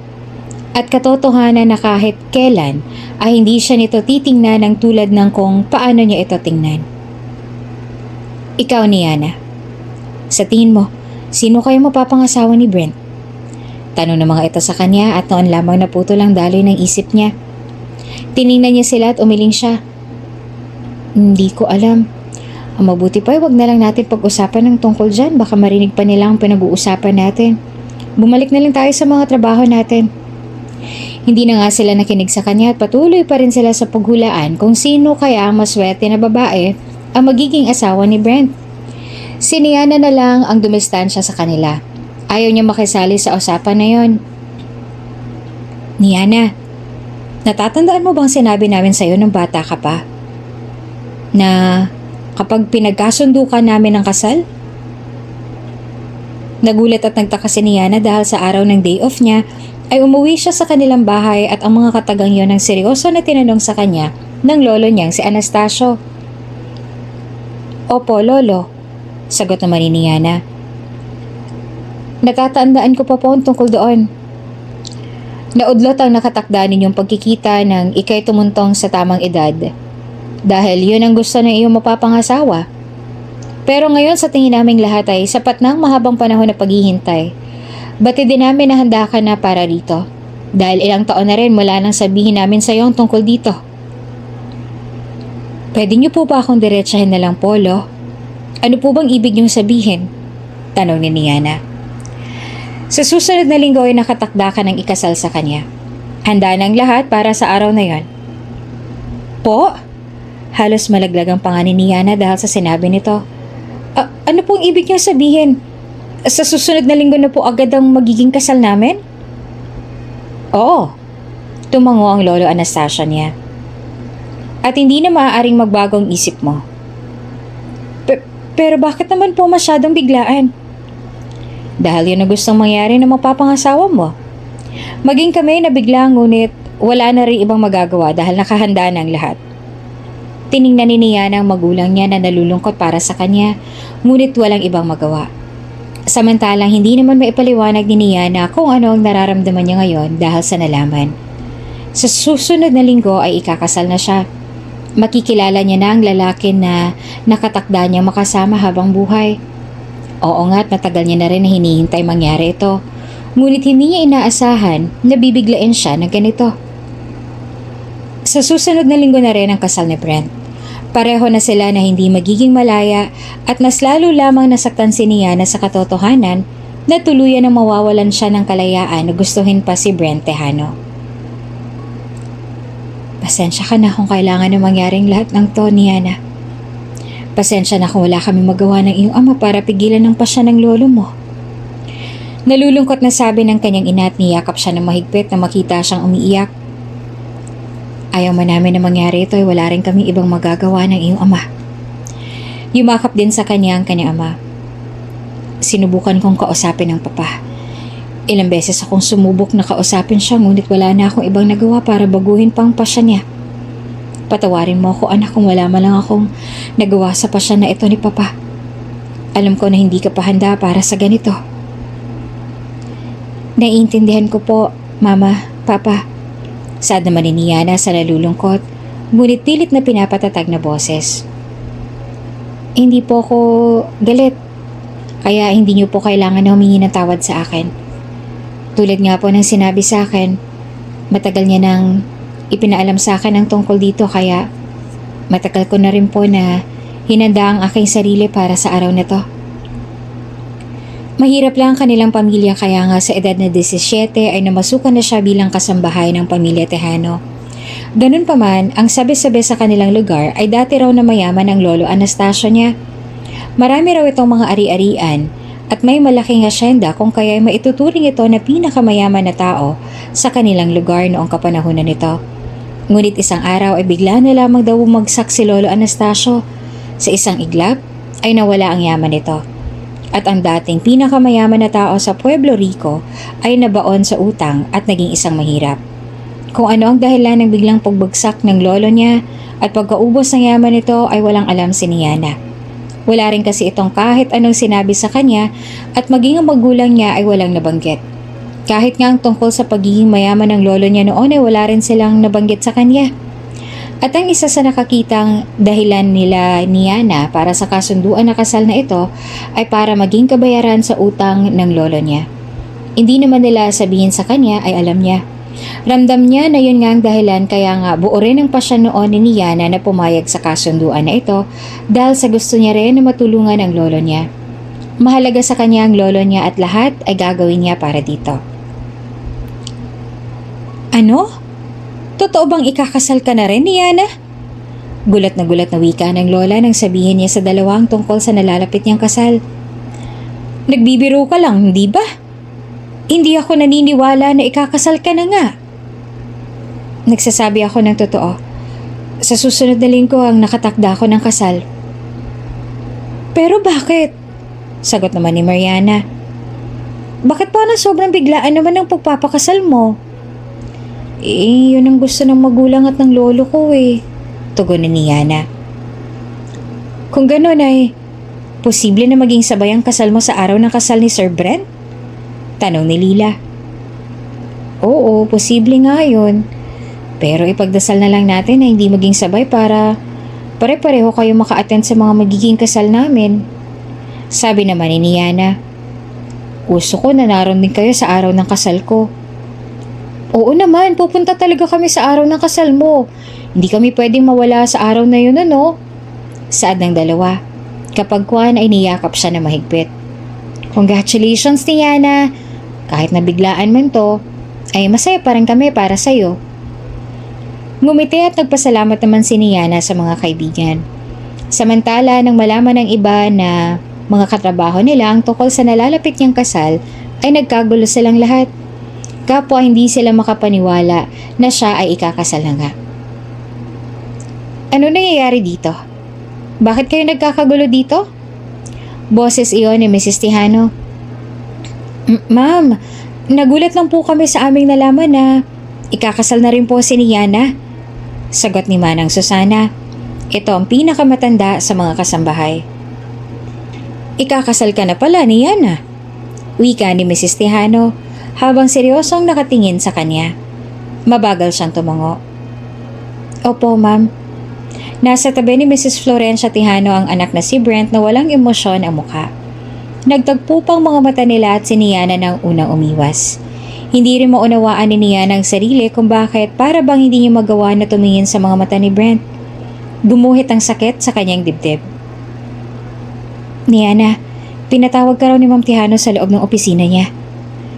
At katotohanan na kahit kailan ay hindi siya nito titingnan ng tulad ng kung paano niya ito tingnan. Ikaw, Niana, sa tingin mo, sino kayo mapapangasawa ni Brent? Tanong ng mga ito sa kanya at noon lamang naputol ang daloy ng isip niya. Tiningnan niya sila at umiling siya. Hindi ko alam. Ang mabuti pa ay wag na lang natin pag-usapan ng tungkol dyan. Baka marinig pa nila ang pinag-uusapan natin. Bumalik na lang tayo sa mga trabaho natin. Hindi na nga sila nakinig sa kanya at patuloy pa rin sila sa paghulaan kung sino kaya ang maswerte na babae ang magiging asawa ni Brent. Si Niana na lang ang dumistansya sa kanila. Ayaw niya makisali sa usapan na yon. Niana, natatandaan mo bang sinabi namin sa'yo nung bata ka pa? Na kapag pinagkasundo ka namin ng kasal? Nagulat at nagtaka si Niana dahil sa araw ng day off niya ay umuwi siya sa kanilang bahay at ang mga katagang yon ang seryoso na tinanong sa kanya ng lolo niyang si Anastasio. Opo, lolo, sagot naman ni Niana. Natatandaan ko pa po ang tungkol doon. Naudlot ang nakatakda ninyong pagkikita ng ikay tumuntong sa tamang edad. Dahil yun ang gusto ng iyong mapapangasawa. Pero ngayon sa tingin naming lahat ay sapat na ang mahabang panahon na paghihintay. Batid din namin na handa ka na para dito. Dahil ilang taon na rin mula nang sabihin namin sa iyo ang tungkol dito. Pwede niyo po ba akong diretsahin na lang, Polo? Ano po bang ibig niyong sabihin? Tanong ni Niana. Sa susunod na linggo ay nakatakda ka ng ikasal sa kanya. Handa ng lahat para sa araw na yon. Po? Halos malaglag ang panga ni Niana dahil sa sinabi nito. Ano pong ibig niyong sabihin? Sa susunod na linggo na po agad ang magiging kasal namin? Oo. Tumango ang lolo Anastasia niya. At hindi na maaaring magbago ang isip mo. Pero bakit naman po masyadong biglaan? Dahil yun ang gustong mangyari na mapapangasawa mo. Maging kami na bigla ngunit wala na rin ibang magagawa dahil nakahanda na ang lahat. Tiningnan ni Niana ang magulang niya na nalulungkot para sa kanya, ngunit walang ibang magawa. Samantalang hindi naman maipaliwanag ni Niana kung ano ang nararamdaman niya ngayon dahil sa nalaman. Sa susunod na linggo ay ikakasal na siya. Makikilala niya na ang lalaki na nakatakda niya makasama habang buhay. Oo nga't matagal niya na rin na hinihintay mangyari ito. Ngunit hindi niya inaasahan na bibiglain siya ng ganito. Sa susunod na linggo na rin ang kasal ni Brent. Pareho na sila na hindi magiging malaya at mas lalo lamang nasaktan si Niana sa katotohanan na tuluyan na mawawalan siya ng kalayaan na gustuhin pa si Brent Tejano. Pasensya ka na kung kailangan na mangyaring lahat ng to, Niana. Pasensya na kung wala kami magawa ng iyong ama para pigilan ng pasya ng lolo mo. Nalulungkot na sabi ng kanyang ina at niyakap siya ng mahigpit na makita siyang umiiyak. Ayaw man namin na mangyari ito ay wala rin kaming ibang magagawa ng iyong ama. Yumakap din sa kanya ang kanyang ama. Sinubukan kong kausapin ng papa. Ilang beses akong sumubok na kausapin siya ngunit wala na akong ibang nagawa para baguhin pang pasya niya. Patawarin mo ako anak kung wala man lang akong nagawa sa pasya na ito ni papa. Alam ko na hindi ka pa handa para sa ganito. Naiintindihan ko po, mama, papa. Sad naman ni Niana sa nalulungkot, ngunit pilit na pinapatatag na boses. Hindi po ako galit, kaya hindi niyo po kailangan na humingi ng tawad sa akin. Tulad nga po ng sinabi sa akin, matagal niya nang ipinaalam sa akin ang tungkol dito kaya matagal ko na rin po na hinanda ang aking sarili para sa araw na to. Mahirap lang ang kanilang pamilya kaya nga sa edad na 17 ay namasukan na siya bilang kasambahay ng pamilya Tejano. Ganun pa man, ang sabi-sabi sa kanilang lugar ay dati raw na mayaman ang lolo Anastasio niya. Marami raw itong mga ari-arian at may malaking asyenda kung kaya maituturing ito na pinakamayaman na tao sa kanilang lugar noong kapanahunan nito. Ngunit isang araw ay bigla na lamang daw bumagsak si Lolo Anastasio. Sa isang iglap ay nawala ang yaman nito. At ang dating pinakamayaman na tao sa Pueblo Rico ay nabaon sa utang at naging isang mahirap. Kung ano ang dahilan ng biglang pagbagsak ng lolo niya at pagkaubos ng yaman nito ay walang alam si Niana. Wala rin kasi itong kahit anong sinabi sa kanya at maging ang magulang niya ay walang nabanggit. Kahit nga ang tungkol sa pagiging mayaman ng lolo niya noon ay wala rin silang nabanggit sa kanya. At ang isa sa nakakitang dahilan nila Niana para sa kasunduan na kasal na ito ay para maging kabayaran sa utang ng lolo niya. Hindi naman nila sabihin sa kanya ay alam niya. Ramdam niya na yun nga ang dahilan kaya nga buo rin ang pasya noon ni Niana na pumayag sa kasunduan na ito dahil sa gusto niya rin na matulungan ang lolo niya. Mahalaga sa kanya ang lolo niya at lahat ay gagawin niya para dito. Ano? Totoo bang ikakasal ka na rin, Niana? Gulat na wika ng lola nang sabihin niya sa dalawang tungkol sa nalalapit niyang kasal. Nagbibiro ka lang, hindi ba? Hindi ako naniniwala na ikakasal ka na nga. Nagsasabi ako ng totoo. Sa susunod na linggo ang nakatakda ako ng kasal. Pero bakit? Sagot naman ni Mariana. Bakit parang sobrang biglaan naman ang pagpapakasal mo? Yun ang gusto ng magulang at ng lolo ko Tugon ni Niana. Kung gano'n ay, posible na maging sabay ang kasal mo sa araw ng kasal ni Sir Brent? Tanong ni Lila. Oo, posible nga yun. Pero ipagdasal na lang natin na hindi maging sabay para pare-pareho kayo maka-attend sa mga magiging kasal namin. Sabi naman ni Niana. Gusto ko na naroon din kayo sa araw ng kasal ko. Oo naman, pupunta talaga kami sa araw ng kasal mo. Hindi kami pwedeng mawala sa araw na yun, ano? Saad ng dalawa. Kapag kuwan ay niyakap siya na mahigpit. Congratulations, Niana. Kahit nabiglaan man to, ay masaya pa rin kami para sa'yo. Ngumiti at nagpasalamat naman si Niana sa mga kaibigan. Samantala, nang malaman ng iba na mga katrabaho nila ang tungkol sa nalalapit niyang kasal, ay nagkagulo silang lahat. Kapwa hindi sila makapaniwala na siya ay ikakasal na nga. Ano nangyayari dito? Bakit kayo nagkakagulo dito? Boses iyon ni Mrs. Tejano. Ma'am, nagulat lang po kami sa aming nalaman na ikakasal na rin po si Niana. Sagot ni Manang Susana. Ito ang pinakamatanda sa mga kasambahay. Ikakasal ka na pala, Niana. Wika ni Mrs. Tejano habang seryosong nakatingin sa kanya. Mabagal siyang tumango. Opo, ma'am. Nasa tabi ni Mrs. Florencia Tejano ang anak na si Brent na walang emosyon ang mukha. Nagtagpo pang mga mata nila at si Niana nang unang umiwas. Hindi rin maunawaan ni Niana ang sarili kung bakit para bang hindi niya magawa na tumingin sa mga mata ni Brent. Gumuhit ang sakit sa kanyang dibdib. Niana, Pinatawag ka raw ni Ma'am Tejano sa loob ng opisina niya.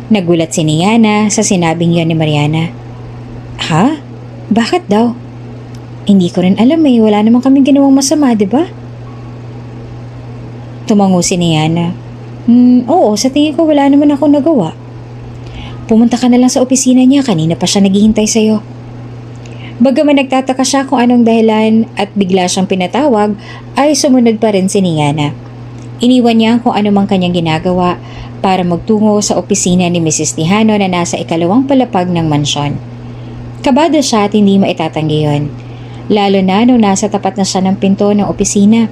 Nagulat si Niana sa sinabing yon ni Mariana. Ha? Bakit daw? Hindi ko rin alam eh, wala naman kaming ginawang masama, di ba? Tumango si Niana. Oo, sa tingin ko wala naman ako nagawa. Pumunta ka na lang sa opisina niya, kanina pa siya naghihintay sa'yo. Bagaman nagtataka siya kung anong dahilan at bigla siyang pinatawag, ay sumunod pa rin si Niana. Iniwan niya kung ano mang kanyang ginagawa para magtungo sa opisina ni Mrs. Tejano na nasa ikalawang palapag ng mansyon. Kabado siya at hindi maitatanggi yon, lalo na nung nasa tapat na siya ng pinto ng opisina.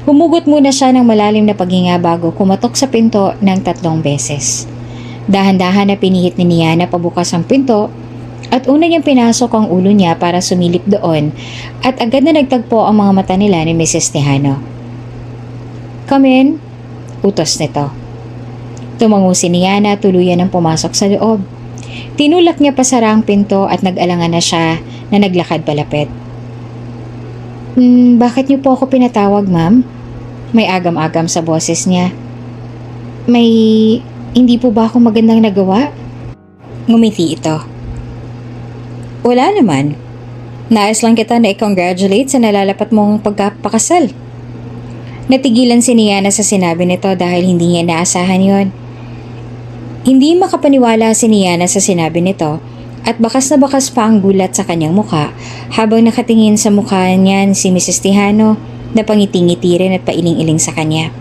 Humugot muna siya ng malalim na paghinga bago kumatok sa pinto ng 3 beses. Dahan-dahan na pinihit ni Niana pabukas ang pinto at una niyang pinasok ang ulo niya para sumilip doon at agad na nagtagpo ang mga mata nila ni Mrs. Tejano. Come in, utos nito. Tumango si Niana at tuluyan ng pumasok sa loob. Tinulak niya pasara ang pinto at nag-alangan na siya na naglakad palapit. Bakit niyo po ako pinatawag, ma'am? May agam-agam sa boses niya. Hindi po ba ako magandang nagawa? Ngumiti ito. Wala naman. Nais lang kita na i-congratulate sa nalalapat mong pagkapakasal. Natigilan si Niana sa sinabi nito dahil hindi niya inaasahan yon. Hindi makapaniwala si Niana sa sinabi nito at bakas na bakas pa ang gulat sa kanyang mukha habang nakatingin sa mukha niyan si Mrs. Tejano na pangiti-ngiti rin at pailing-iling sa kanya.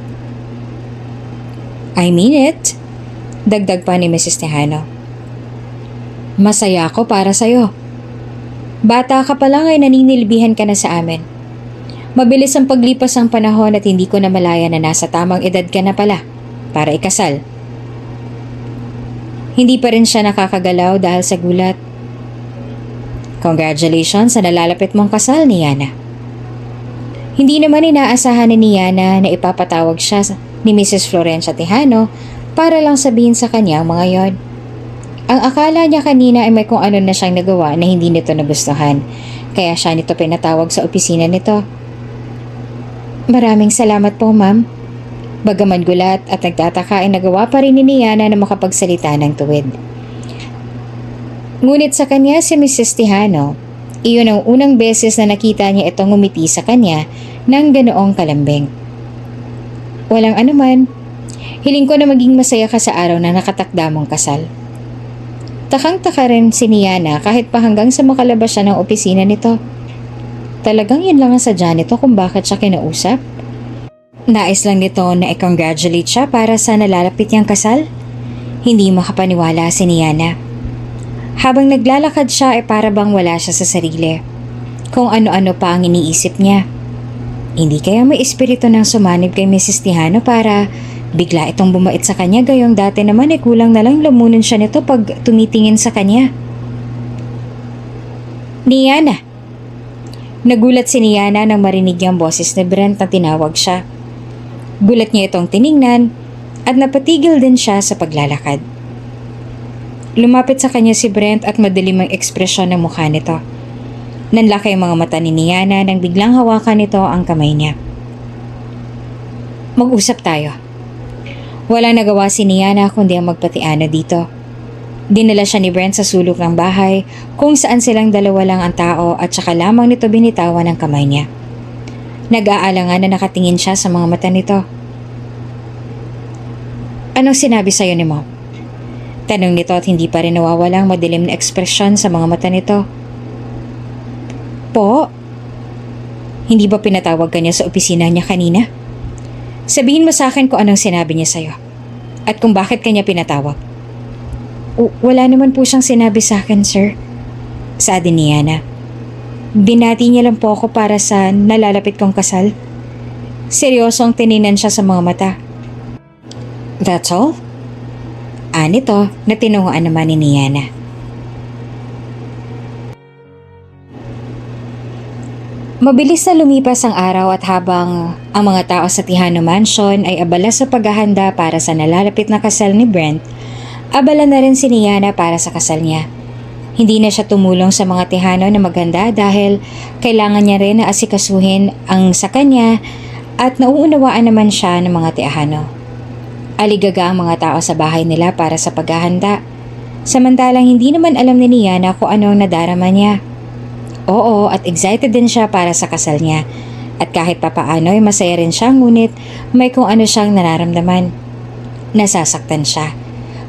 I mean it, dagdag pa ni Mrs. Tejano. Masaya ako para sa'yo. Bata ka pa lang ay naninilbihan ka na sa amin. Mabilis ang paglipas ng panahon at hindi ko na malaya na nasa tamang edad ka na pala para ikasal. Hindi pa rin siya nakakagalaw dahil sa gulat. Congratulations sa nalalapit mong kasal, Niana. Hindi naman inaasahan ni Niana na ipapatawag siya ni Mrs. Florencia Tejano para lang sabihin sa kanya ang mga yon. Ang akala niya kanina ay may kung ano na siyang nagawa na hindi nito nagustuhan, kaya siya nito pinatawag sa opisina nito. Maraming salamat po, ma'am. Bagaman gulat at nagtataka ay nagawa pa rin ni Niana na makapagsalita ng tuwid. Ngunit sa kanya si Mrs. Tejano, iyon ang unang beses na nakita niya itong ngumiti sa kanya ng ganoong kalambing. Walang anuman, hiling ko na maging masaya ka sa araw na nakatakda mong kasal. Takang-taka rin si Niana kahit pa hanggang sa makalabas siya ng opisina nito. Talagang yun lang ang sadya nito kung bakit siya kinausap. Nais lang nito na i-congratulate siya para sa nalalapit niyang kasal. Hindi makapaniwala si Niana. Habang naglalakad siya ay para bang wala siya sa sarili. Kung ano-ano pa ang iniisip niya. Hindi kaya may espiritu ng sumanib kay Mrs. Tejano para bigla itong bumait sa kanya gayong dati naman ay kulang na lang lamunin siya nito pag tumitingin sa kanya. Niana! Nagulat si Niana nang marinig ang boses ni Brent na tinawag siya. Gulat niya itong tiningnan at napatigil din siya sa paglalakad. Lumapit sa kanya si Brent at madilim ang ekspresyon ng mukha nito. Nanlaki ang mga mata ni Niana nang biglang hawakan nito ang kamay niya. Mag-usap tayo. Walang nagawa si Niana kundi ang magpatiano dito. Dinala siya ni Brent sa sulok ng bahay kung saan silang dalawa lang ang tao at saka lamang nito binitawan ang kamay niya. Nag-aalangan na nakatingin siya sa mga mata nito. Anong sinabi sa'yo ni Mom? Tanong nito at hindi pa rin nawawalang madilim na ekspresyon sa mga mata nito. Po? Hindi ba pinatawag ka niya sa opisina niya kanina? Sabihin mo sa akin kung anong sinabi niya sa'yo at kung bakit kanya pinatawag. Wala naman po siyang sinabi sa akin, sir. Sabi ni Niana. Binati niya lang po ako para sa nalalapit kong kasal. Seryosong tininan siya sa mga mata. That's all? Nito na tinunguan naman ni Niana. Mabilis na lumipas ang araw at habang ang mga tao sa Tejano Mansion ay abala sa paghahanda para sa nalalapit na kasal ni Brent, abala na rin si Niana para sa kasal niya. Hindi na siya tumulong sa mga Tejano na maghanda dahil kailangan niya rin na asikasuhin ang sa kanya At nauunawaan naman siya ng mga Teahano. Aligaga ang mga tao sa bahay nila para sa paghahanda. Samantalang hindi naman alam ni Niana kung ano ang nadarama niya. Oo, at excited din siya para sa kasal niya. At kahit papaano ay masaya rin siya, ngunit may kung ano siyang nararamdaman. Nasasaktan siya.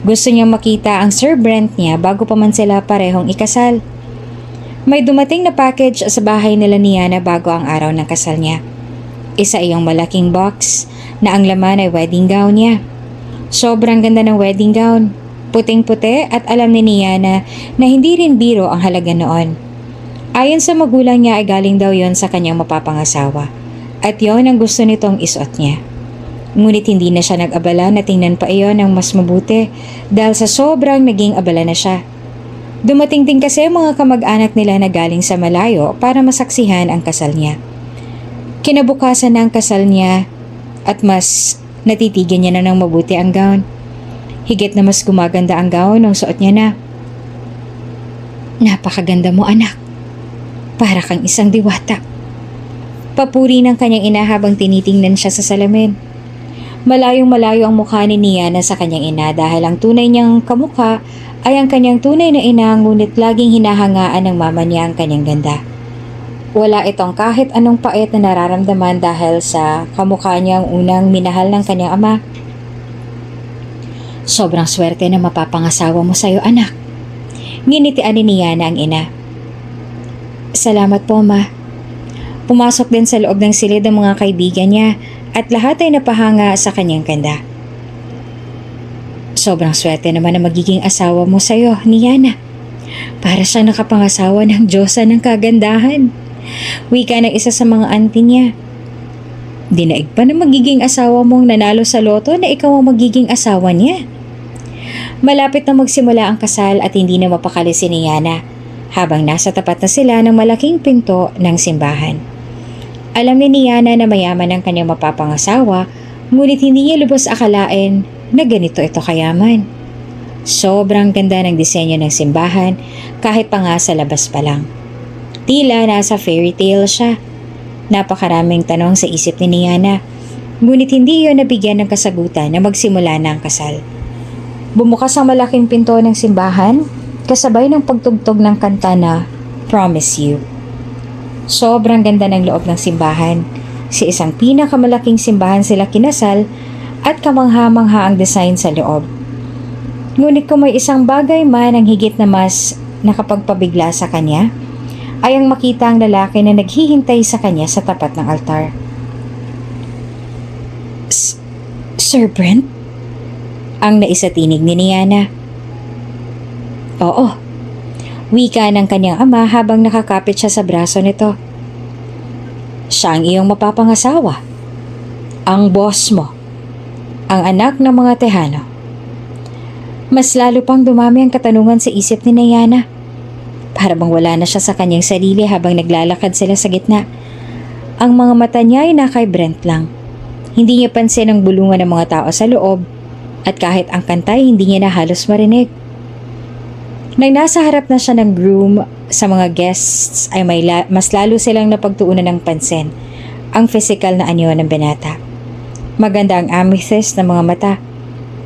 Gusto niyang makita ang Sir Brent niya bago pa man sila parehong ikasal. May dumating na package sa bahay nila ni Yana bago ang araw ng kasal niya. Isa iyong malaking box na ang laman ay wedding gown niya. Sobrang ganda ng wedding gown. Puting-puti at alam ni Yana na hindi rin biro ang halaga noon. Ayon sa magulang niya ay galing daw yon sa kanyang mapapangasawa. At yon ang gusto nitong isuot niya. Ngunit hindi na siya nag-abala na tingnan pa iyon ng mas mabuti dahil sa sobrang naging abala na siya. Dumating din kasi mga kamag-anak nila na galing sa malayo para masaksihan ang kasal niya. Kinabukasan na ang kasal niya at mas natitigan niya na ng mabuti ang gown. Higit na mas gumaganda ang gown nung suot niya na. Napakaganda mo, anak. Para kang isang diwata. Papuri ng kanyang ina habang tinitingnan siya sa salamin. Malayong-malayo ang mukha ni Niana sa kanyang ina dahil ang tunay niyang kamukha ay ang kanyang tunay na ina, ngunit laging hinahangaan ng mama niya ang kanyang ganda. Wala itong kahit anong pait na nararamdaman dahil sa kamukha niyang unang minahal ng kanyang ama. Sobrang swerte na mapapangasawa mo sa'yo, anak. Nginitian ni Niana ang ina. Salamat po, ma. Pumasok din sa loob ng silid ang mga kaibigan niya at lahat ay napahanga sa kanyang ganda. Sobrang swerte naman na magiging asawa mo sa'yo, Niana. Para siyang nakapangasawa ng Diyosa ng kagandahan. Wika ng isa sa mga auntie niya. Dinaig pa na magiging asawa mong nanalo sa loto na ikaw ang magiging asawa niya. Malapit na magsimula ang kasal at hindi na mapakali si Niana habang nasa tapat na sila ng malaking pinto ng simbahan. Alam ni Niana na mayaman ang kanyang mapapangasawa, ngunit hindi niya lubos akalain na ganito ito kayaman. Sobrang ganda ng disenyo ng simbahan kahit pa nga sa labas pa lang. Tila nasa fairy tale siya. Napakaraming tanong sa isip ni Niana, ngunit hindi iyon nabigyan ng kasagutan na magsimula na ang kasal. Bumukas ang malaking pinto ng simbahan, kasabay ng pagtugtog ng kanta na Promise You. Sobrang ganda ng loob ng simbahan. Sa isang pinakamalaking simbahan sila kinasal at kamangha-mangha ang design sa loob. Ngunit kung may isang bagay man ang higit na mas nakapagpabigla sa kanya, ay ang makita ang lalaki na naghihintay sa kanya sa tapat ng altar. Sir Brent? Ang naisatinig ni Niana. Oo. Wika ng kanyang ama habang nakakapit siya sa braso nito. Siya ang iyong mapapangasawa. Ang boss mo. Ang anak ng mga Tejano. Mas lalo pang dumami ang katanungan sa isip ni Niana. Para bang wala na siya sa kanyang sarili habang naglalakad sila sa gitna. Ang mga mata niya ay nakay Brent lang. Hindi niya pansin ang bulungan ng mga tao sa loob at kahit ang kantay hindi niya na halos marinig. Nang nasa harap na siya ng groom sa mga guests ay mas lalo silang napagtuunan ng pansin ang physical na anyo ng binata. Maganda ang amethyst ng mga mata,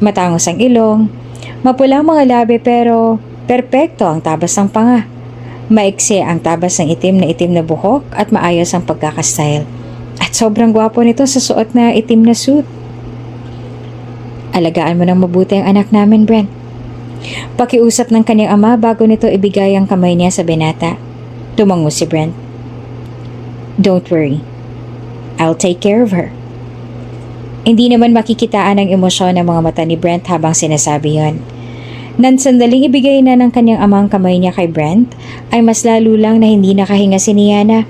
matangos ang ilong, mapulang mga labi pero perpekto ang tabas ng panga. Maiksi ang tabas ng itim na buhok at maayos ang pagkakastyle. At sobrang gwapo nito sa suot na itim na suit. Alagaan mo ng mabuti ang anak namin, Brent. Pakiusap ng kanyang ama bago nito ibigay ang kamay niya sa binata. Tumango si Brent. Don't worry. I'll take care of her. Hindi naman makikitaan ang emosyon ng mga mata ni Brent habang sinasabi yon. Nang sandaling ibigay na ng kanyang amang kamay niya kay Brent, ay mas lalo lang na hindi nakahinga si Niana.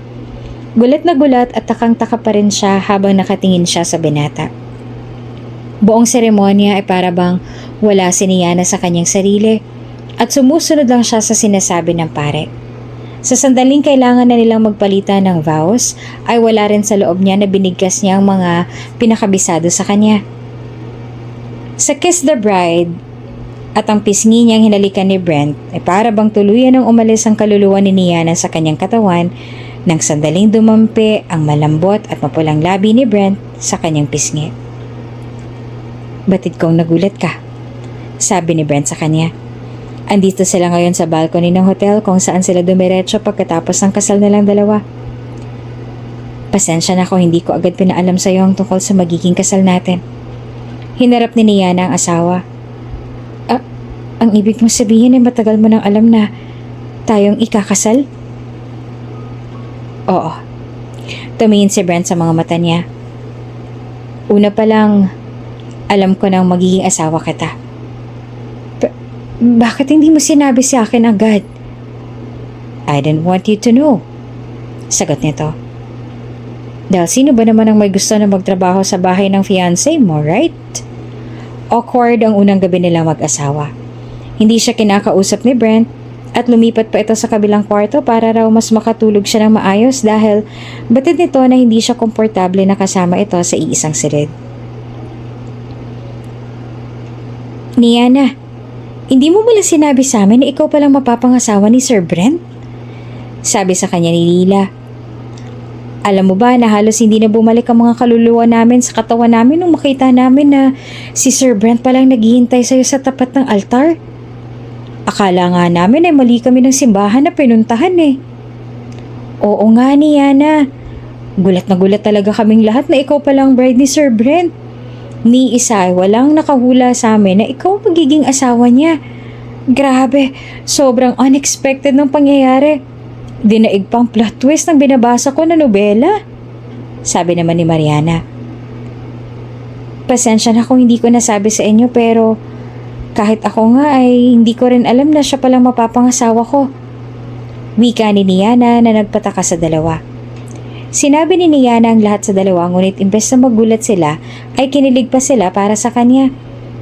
Gulat na gulat at takang-taka pa rin siya habang nakatingin siya sa binata. Buong seremonya ay para bang wala si Niana sa kanyang sarili at sumusunod lang siya sa sinasabi ng pare. Sa sandaling kailangan na nilang magpalitan ng vows, ay wala rin sa loob niya na binigkas niya ang mga pinakabisado sa kanya. Sa Kiss the Bride, at ang pisngi niyang hinalikan ni Brent ay para bang tuluyan ng umalis ang kaluluwa ni Niana sa kanyang katawan Nang sandaling dumampi ang malambot at mapulang labi ni Brent sa kanyang pisngi. Batid kong nagulat ka, sabi ni Brent sa kanya. Andito sila ngayon sa balcony ng hotel kung saan sila dumiretso pagkatapos ng kasal nilang dalawa. Pasensya na kung hindi ko agad pinaalam sa iyo ang tungkol sa magiging kasal natin. Hinarap ni Niana ang asawa. Ang ibig mo sabihin ay matagal mo nang alam na tayong ikakasal? Oo. Tumingin si Brent sa mga mata niya. Una pa lang, alam ko nang magiging asawa kita. Bakit hindi mo sinabi sa akin agad? I didn't want you to know. Sagot nito. Dahil sino ba naman ang may gusto na magtrabaho sa bahay ng fiancé mo, right? Awkward ang unang gabi nila mag-asawa. Hindi siya kinakausap ni Brent at lumipat pa ito sa kabilang kwarto para raw mas makatulog siya ng maayos dahil batid nito na hindi siya komportable na kasama ito sa iisang silid. Niana, hindi mo mula sinabi sa amin na ikaw palang mapapangasawa ni Sir Brent? Sabi sa kanya ni Lila. Alam mo ba na halos hindi na bumalik ang mga kaluluwa namin sa katawan namin nung makita namin na si Sir Brent palang naghihintay sa'yo sa tapat ng altar? Akala nga namin ay mali kami ng simbahan na pinuntahan eh. Oo nga Niana. Gulat na gulat talaga kaming lahat na ikaw palang bride ni Sir Brent. Ni isa ay walang nakahula sa amin na ikaw magiging asawa niya. Grabe, sobrang unexpected ng pangyayari. Dinaig pang plot twist ng binabasa ko na nobela. Sabi naman ni Mariana. Pasensya na kung hindi ko nasabi sa inyo pero kahit ako nga ay hindi ko rin alam na siya palang mapapangasawa ko. Wika ni Niana na nagpataka sa dalawa. Sinabi ni Niana ang lahat sa dalawa ngunit imbes na magulat sila ay kinilig pa sila para sa kanya.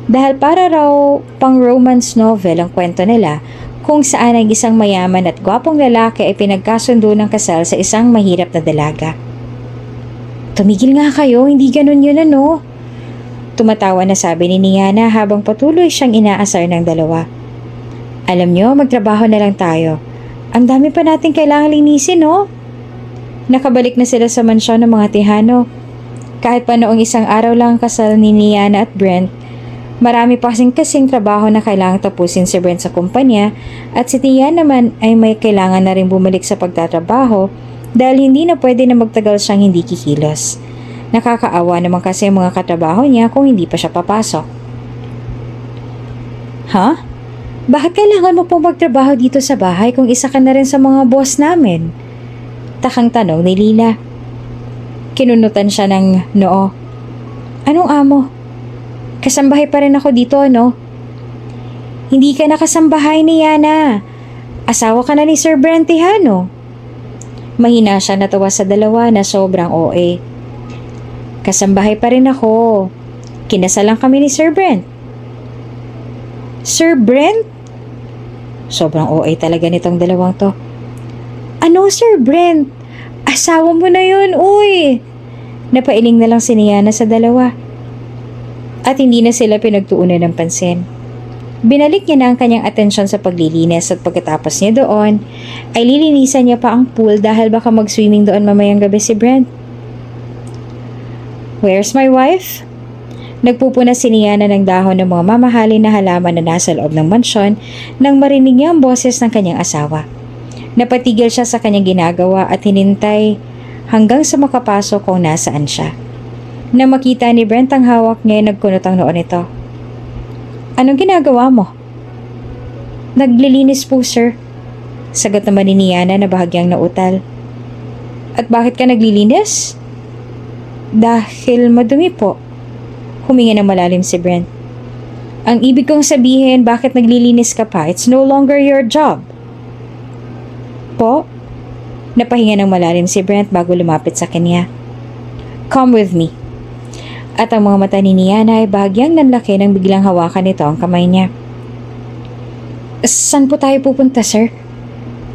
Dahil para raw pang romance novel ang kwento nila kung saan ang isang mayaman at gwapong lalaki ay pinagkasundo ng kasal sa isang mahirap na dalaga. Tumigil nga kayo, hindi ganun yun ano. Tumatawa na sabi ni Niana habang patuloy siyang inaasar ng dalawa. Alam nyo, magtrabaho na lang tayo. Ang dami pa natin kailangang linisin, no? Nakabalik na sila sa mansyon ng mga tihano. Kahit pa noong isang araw lang ang kasal ni Niana at Brent, marami pa kasing trabaho na kailangang tapusin si Brent sa kumpanya at si Niana naman ay may kailangan na rin bumalik sa pagtatrabaho dahil hindi na pwede na magtagal siyang hindi kikilos. Nakakaawa naman kasi ang mga katrabaho niya kung hindi pa siya papasok. Ha? Bakit kailangan mo pong magtrabaho dito sa bahay kung isa ka na rin sa mga boss namin? Takang tanong ni Lila. Kinunutan siya ng noo. Anong amo? Kasambahay pa rin ako dito, no? Hindi ka na kasambahay ni Yana. Asawa ka na ni Sir Brent Tihano. Mahina siya natawa sa dalawa na sobrang OA. Kasambahay pa rin ako. Kinasalan kami ni Sir Brent. Sir Brent? Sobrang OA talaga nitong dalawang to. Ano Sir Brent? Asawa mo na yun, uy! Napailing na lang si Niana sa dalawa. At hindi na sila pinagtuunan ng pansin. Binalik niya na ang kanyang atensyon sa paglilinis at pagkatapos niya doon, ay lilinisan niya pa ang pool dahil baka mag-swimming doon mamayang gabi si Brent. Where's my wife? Nagpupuna si Niana ng dahon ng mga mamahalin na halaman na nasa loob ng mansyon nang marinig niya ang boses ng kanyang asawa. Napatigil siya sa kanyang ginagawa at hinintay hanggang sa makapasok kung nasaan siya. Nang makita ni Brent ang hawak niya, nagkunot ang noon nito. Anong ginagawa mo? Naglilinis po, sir. Sagot naman ni Niana na bahagyang nautal. At bakit ka naglilinis? Dahil madumi po. Huminga ng malalim si Brent. Ang ibig kong sabihin, bakit naglilinis ka pa? It's no longer your job. Po? Napahinga ng malalim si Brent bago lumapit sa kanya. Come with me. At ang mga mata ni Niana ay bahagyang nanlaki nang biglang hawakan nito ang kamay niya. Saan po tayo pupunta, sir?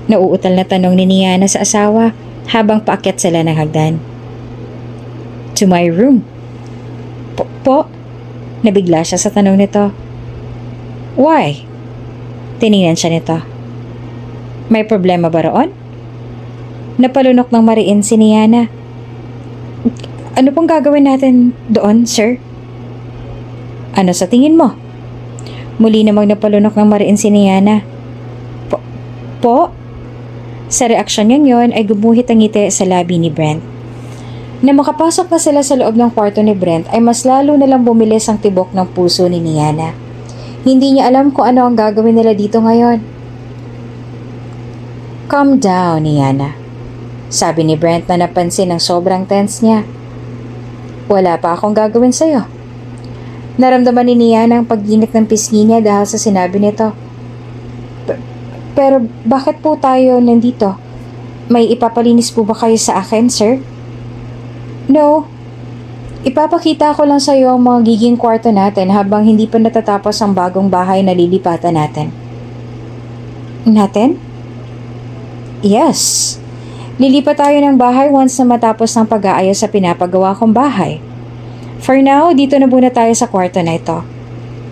Nauutal na tanong ni Niana sa asawa habang paakyat sila ng hagdan. To my room. Po? Nabigla siya sa tanong nito. Why? Tiningnan siya nito. May problema ba roon? Napalunok ng mariin si Niana. Ano pong gagawin natin doon, sir? Ano sa tingin mo? Muli namang napalunok ng mariin si Niana. Po? Sa reaksyon niyang yon ay gumuhit ang ngiti sa labi ni Brent. Na makapasok na sila sa loob ng kwarto ni Brent ay mas lalo nalang bumilis ang tibok ng puso ni Niana. Hindi niya alam kung ano ang gagawin nila dito ngayon. Calm down, Niana. Sabi ni Brent na napansin ang sobrang tense niya. Wala pa akong gagawin sa'yo. Naramdaman ni Niana ang pagginit ng pisngi niya dahil sa sinabi nito. Pero bakit po tayo nandito? May ipapalinis po ba kayo sa akin, sir? No. Ipapakita ko lang sa iyo ang magiging kwarto natin habang hindi pa natatapos ang bagong bahay na lilipatan natin. Natin? Yes. Lilipat tayo ng bahay once na matapos ng pag-aayos sa pinapagawa kong bahay. For now, dito na muna tayo sa kwarto na ito.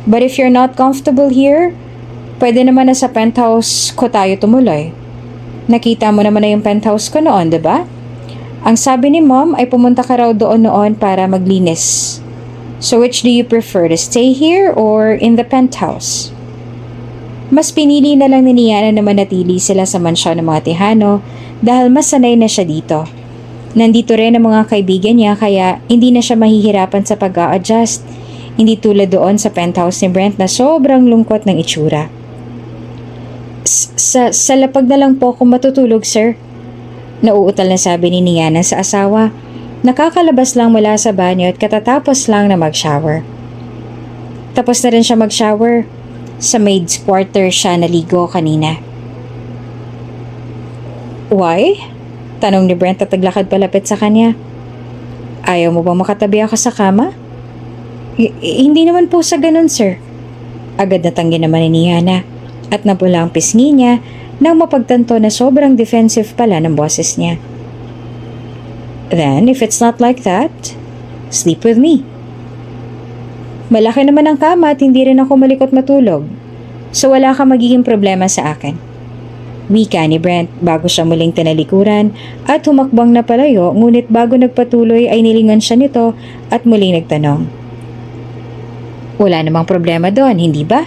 But if you're not comfortable here, pwede naman na sa penthouse ko tayo tumuloy. Nakita mo naman na yung penthouse ko noon, diba? Ang sabi ni Mom ay pumunta ka raw doon noon para maglinis. So which do you prefer, to stay here or in the penthouse? Mas pinili na lang ni Niana na manatili sila sa mansyon ng mga Tejano dahil mas sanay na siya dito. Nandito rin ang mga kaibigan niya kaya hindi na siya mahihirapan sa pag-a-adjust. Hindi tulad doon sa penthouse ni Brent na sobrang lungkot ng itsura. Sa lapag na lang po ako matutulog, sir. Nauutal na sabi ni Niana sa asawa. Nakakalabas lang mula sa banyo at katatapos lang na mag-shower. Tapos na rin siya mag-shower. Sa maid's quarter siya naligo kanina. Why? Tanong ni Brent at naglakad palapit sa kanya. Ayaw mo bang makatabi ako sa kama? Hindi naman po sa ganun, sir. Agad natanggi naman ni Niana at napula ang pisngi niya nang mapagtanto na sobrang defensive pala ng boses niya. Then, if it's not like that, sleep with me. Malaki naman ang kama at hindi rin ako malikot matulog. So wala ka magiging problema sa akin. Wika ni Brent bago siya muling tinalikuran at humakbang na palayo, ngunit bago nagpatuloy ay nilingon siya nito at muling nagtanong. Wala namang problema doon, hindi ba?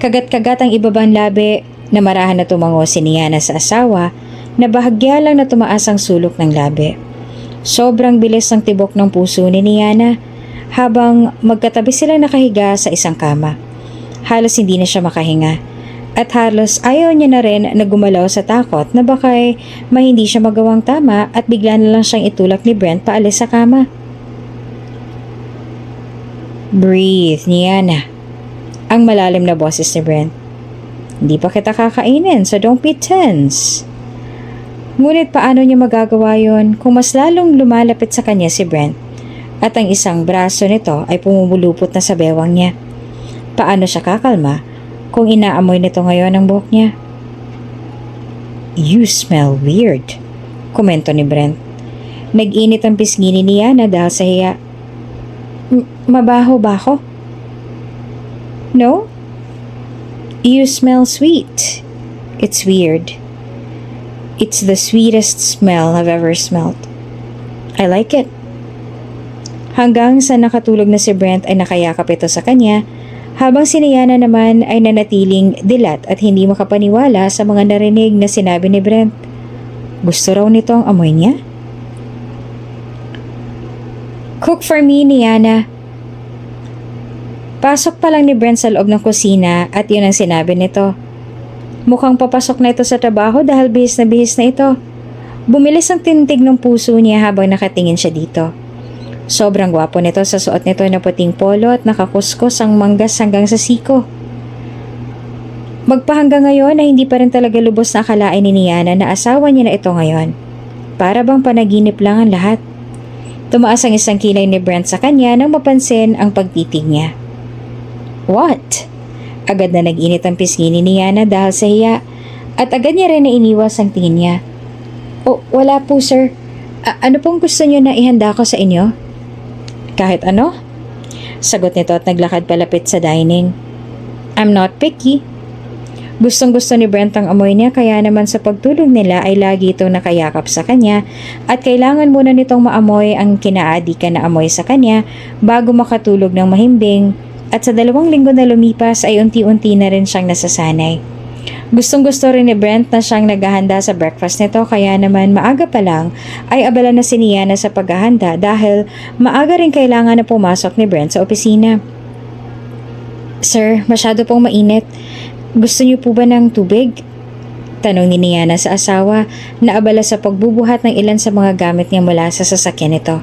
Kagat-kagat ang ibabang labi na marahan na tumango si Niana sa asawa na bahagya lang na tumaas ang sulok ng labi. Sobrang bilis ang tibok ng puso ni Niana habang magkatabi sila nakahiga sa isang kama. Halos hindi na siya makahinga at halos ayaw niya na rin na gumalaw sa takot na baka'y hindi siya magawang tama at bigla na lang siyang itulak ni Brent paalis sa kama. Breathe, Niana. Ang malalim na boses ni Brent. Hindi pa kita kakainin, so don't be tense. Ngunit paano niya magagawa yon kung mas lalong lumalapit sa kanya si Brent at ang isang braso nito ay pumumulupot na sa bewang niya? Paano siya kakalma kung inaamoy nito ngayon ang buhok niya? You smell weird, komento ni Brent. Nag-init ang pisngi ni Niana dahil sa hiya. Mabaho ba ako? No? You smell sweet. It's weird. It's the sweetest smell I've ever smelled. I like it. Hanggang sa nakatulog na si Brent ay nakayakap ito sa kanya, habang si Niana naman ay nanatiling dilat at hindi makapaniwala sa mga narinig na sinabi ni Brent. Gusto raw nito ang amoy niya? Cook for me, Niana. Pasok pa lang ni Brent sa loob ng kusina at yun ang sinabi nito. Mukhang papasok na ito sa trabaho dahil bihis na ito. Bumilis ang tintig ng puso niya habang nakatingin siya dito. Sobrang gwapo nito sa suot nito na puting polo at nakakuskos ang manggas hanggang sa siko. Magpahanggang ngayon ay hindi pa rin talaga lubos na akalain ni Niana na asawa niya na ito ngayon. Para bang panaginip lang ang lahat. Tumaas ang isang kilay ni Brent sa kanya nang mapansin ang pagtitig niya. What? Agad na nag-init ang pisngi ni Niana dahil sa hiya at agad niya rin na iniwas ang tingin niya. Oh, wala po, sir. Ano pong gusto niyo na ihanda ko sa inyo? Kahit ano? Sagot nito at naglakad palapit sa dining. I'm not picky. Gustong-gusto ni Brent ang amoy niya kaya naman sa pagtulog nila ay lagi itong nakayakap sa kanya at kailangan muna nitong maamoy ang kinaadikan na amoy sa kanya bago makatulog ng mahimbing at sa 2 linggo na lumipas ay unti-unti na rin siyang nasasanay. Gustong-gusto rin ni Brent na siyang naghahanda sa breakfast nito kaya naman maaga pa lang ay abala na si Niana sa paghahanda dahil maaga rin kailangan na pumasok ni Brent sa opisina. "Sir, masyado pong mainit. Gusto niyo po ba ng tubig?" Tanong ni Niana sa asawa na abala sa pagbubuhat ng ilan sa mga gamit niya mula sa sasakyan nito.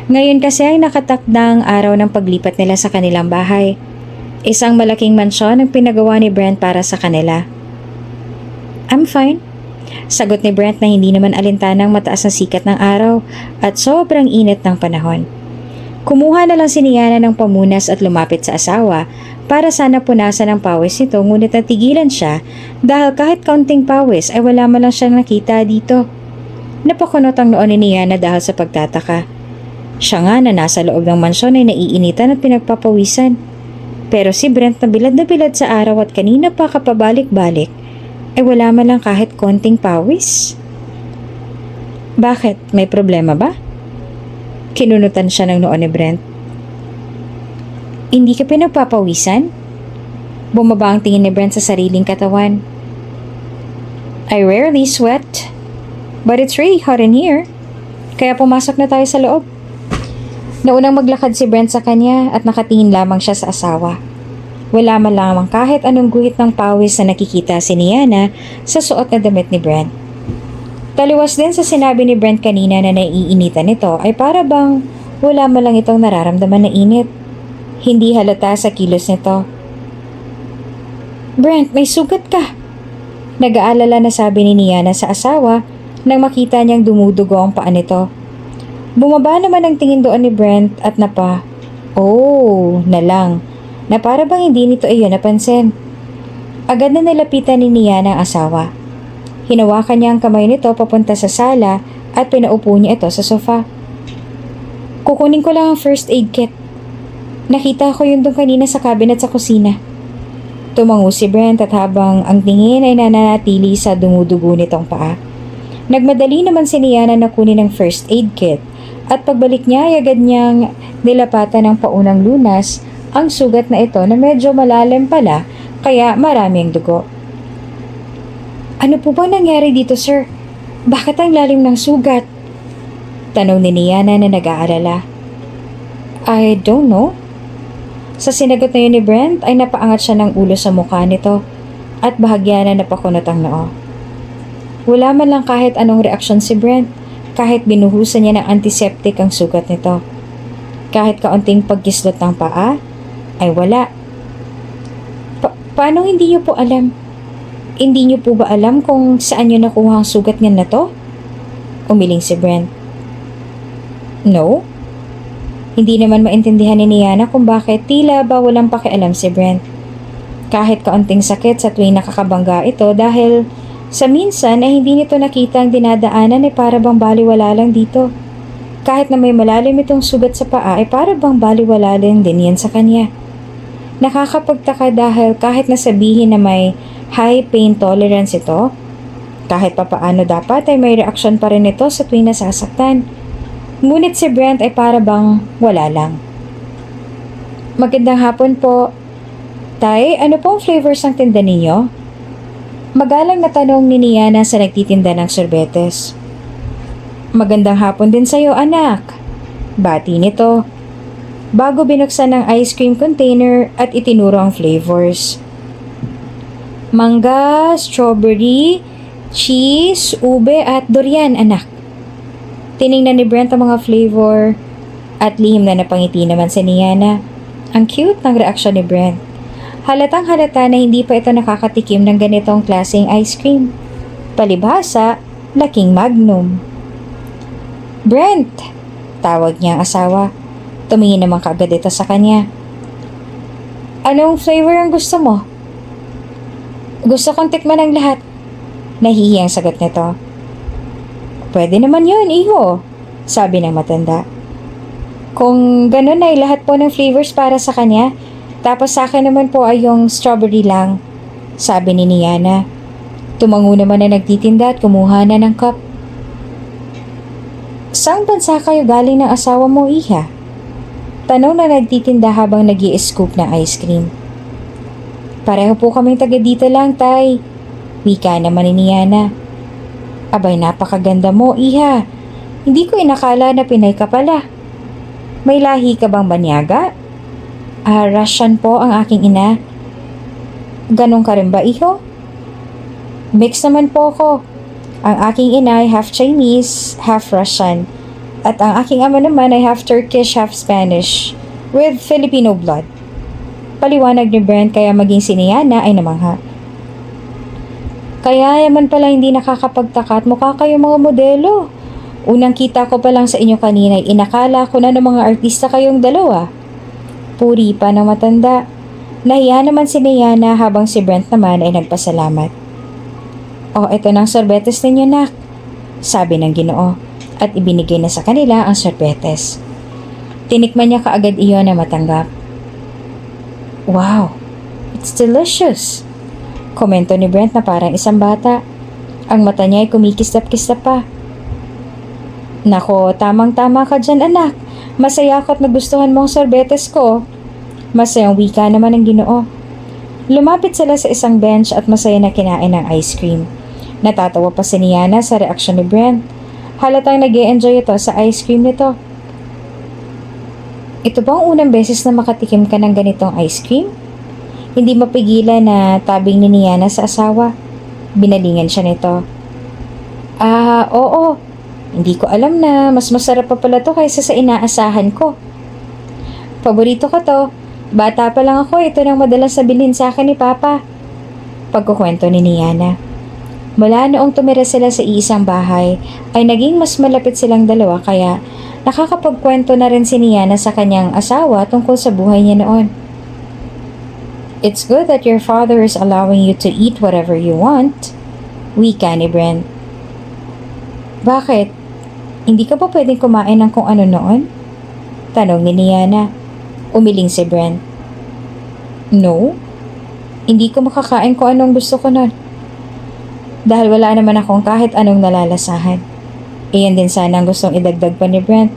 Ngayon kasi ay nakatakdang araw ng paglipat nila sa kanilang bahay. Isang malaking mansyon ang pinagawa ni Brent para sa kanila. "I'm fine," sagot ni Brent na hindi naman alintanang mataas na sikat ng araw at sobrang init ng panahon. Kumuha na lang si Niana ng pamunas at lumapit sa asawa para sana punasan ang pawis nito ngunit natigilan siya dahil kahit kaunting pawis ay wala man lang siyang nakita dito. Napakunot ang noon ni Niana dahil sa pagtataka. Siya nga na nasa loob ng mansyon ay naiinitan at pinagpapawisan. Pero si Brent na bilad sa araw at kanina pa kapabalik-balik ay wala man lang kahit konting pawis. "Bakit? May problema ba?" Kinunutan siya ng noon ni Brent. "Hindi ka pinagpapawisan?" Bumaba ang tingin ni Brent sa sariling katawan. "I rarely sweat, but it's really hot in here. Kaya pumasok na tayo sa loob." Naunang maglakad si Brent sa kanya at nakatingin lamang siya sa asawa. Wala man lamang kahit anong guhit ng pawis na nakikita si Niana sa suot na damit ni Brent. Taliwas din sa sinabi ni Brent kanina na naiinitan nito ay para bang wala man lang itong nararamdaman na init. Hindi halata sa kilos nito. "Brent, may sugat ka." Nag-aalala na sabi ni Niana sa asawa nang makita niyang dumudugo ang paa nito. Bumaba naman ang tingin doon ni Brent at na lang, na para bang hindi nito iyon napansin. Agad na nilapitan ni Niana ang asawa. Hinawakan niya ang kamay nito papunta sa sala at pinaupo niya ito sa sofa. "Kukunin ko lang ang first aid kit. Nakita ko yun doon kanina sa cabinet sa kusina." Tumango si Brent at habang ang tingin ay nananatili sa dumudugo nitong paa. Nagmadali naman si Niana na kunin ang first aid kit at pagbalik niya ay agad niyang nilapatan ng paunang lunas ang sugat na ito na medyo malalim pala kaya maraming dugo. "Ano po bang nangyari dito, sir? Bakit ang lalim ng sugat?" Tanong ni Niana na nag-aalala. "I don't know." Sa sinagot na yun ni Brent ay napaangat siya ng ulo sa mukha nito at bahagya na napakunot ang noo. Wala man lang kahit anong reaksyon si Brent kahit binuhusan niya ng antiseptic ang sugat nito. Kahit kaunting pagkislot ng paa ay wala. Paano hindi niyo po alam? Hindi niyo po ba alam kung saan niyo nakuha ang sugat niyan na to?" Umiling si Brent. "No?" Hindi naman maintindihan ni Niana kung bakit tila ba walang pakialam si Brent. Kahit kaunting sakit sa tuwing nakakabangga ito dahil sa minsan ay hindi nito nakita ang dinadaanan ay para bang baliwala lang dito. Kahit na may malalim itong sugat sa paa ay para bang baliwala lang din yan sa kanya. Nakakapagtaka dahil kahit nasabihin na may high pain tolerance ito, kahit papaano dapat ay may reaksyon pa rin ito sa tuwing nasasaktan. Ngunit si Brent ay para bang wala lang. "Magandang hapon po. Tay, ano pong flavors ang tinda ninyo?" Magalang na tanong ni Niana sa nagtitinda ng sorbetes. "Magandang hapon din sa'yo, anak." Bati nito. Bago binuksan ng ice cream container at itinuro ang flavors. "Mangga, strawberry, cheese, ube at durian, anak." Tiningnan ni Brent ang mga flavor at lihim na napangiti naman si Niana. Ang cute ng reaksyon ni Brent. Halatang halata na hindi pa ito nakakatikim ng ganitong klaseng ice cream. Palibhasa, laking magnum. "Brent!" Tawag niya ang asawa. Tumingin naman kaagad ito sa kanya. "Anong flavor ang gusto mo?" "Gusto kong tikman ang lahat." Nahihiya ang sagot nito. "Pwede naman yun, iho," sabi ng matanda. "Kung ganun ay lahat po ng flavors para sa kanya, tapos sa akin naman po ay yung strawberry lang." sabi ni Niana. Tumango naman na nagtitinda at kumuha na ng cup. Saang bansa kayo galing ng asawa mo, Iha? Tanong na nagtitinda habang nag-i-scoop ng ice cream. Pareho po kaming taga dito lang, Tay. Wika naman ni Niana. Abay, napakaganda mo, Iha. Hindi ko inakala na Pinay ka pala. May lahi ka bang banyaga? Russian po ang aking ina. Ganon ka rin ba, Iho? Mix naman po ako. Ang aking ina ay half Chinese, half Russian. At ang aking ama naman ay half Turkish, half Spanish, with Filipino blood. Paliwanag ni Brent kaya maging si Niana ay namangha. Kaya naman pala hindi nakakapagtaka at mukha kayo mga modelo. Unang kita ko pa lang sa inyo kanina ay inakala ko na ng mga artista kayong dalawa. Puri pa ng matanda. Nahiya naman si Niana habang si Brent naman ay nagpasalamat. O, eto ng sorbetes ninyo, nak, sabi ng Ginoo at ibinigay na sa kanila ang sorbetes. Tinikman niya kaagad iyon na matanggap. Wow, it's delicious, komento ni Brent na parang isang bata. Ang mata niya ay kumikistap-kistap pa. Nako, tamang-tama ka dyan, anak. Masaya ako at nagustuhan mo ang sorbetes ko. Masayang wika naman ng Ginoo. Lumapit sila sa isang bench at masaya na kinain ng ice cream. Natatawa pa si Niana sa reaksyon ni Brent. Halatang nag-e-enjoy ito sa ice cream nito. Ito ba ang unang beses na makatikim ka ng ganitong ice cream? Hindi mapigilan na tabing ni Niana sa asawa. Binalingan siya nito. Oo. Hindi ko alam na mas masarap pa pala to kaysa sa inaasahan ko. Paborito ko to. Bata pa lang ako, ito nang madalas sabihin sa akin ni Papa. Pagkukwento ni Niana. Mula noong tumira sila sa iisang bahay, ay naging mas malapit silang dalawa kaya nakakapagkwento na rin si Niana sa kanyang asawa tungkol sa buhay niya noon. It's good that your father is allowing you to eat whatever you want, wika ni Brent. Bakit? Hindi ka ba pwedeng kumain ng kung ano noon? Tanong ni Niana. Umiling si Brent. No, hindi ko makakain kung anong gusto ko nun. Dahil wala naman akong kahit anong nalalasahan. Iyan din sana ang gustong idagdag pa ni Brent.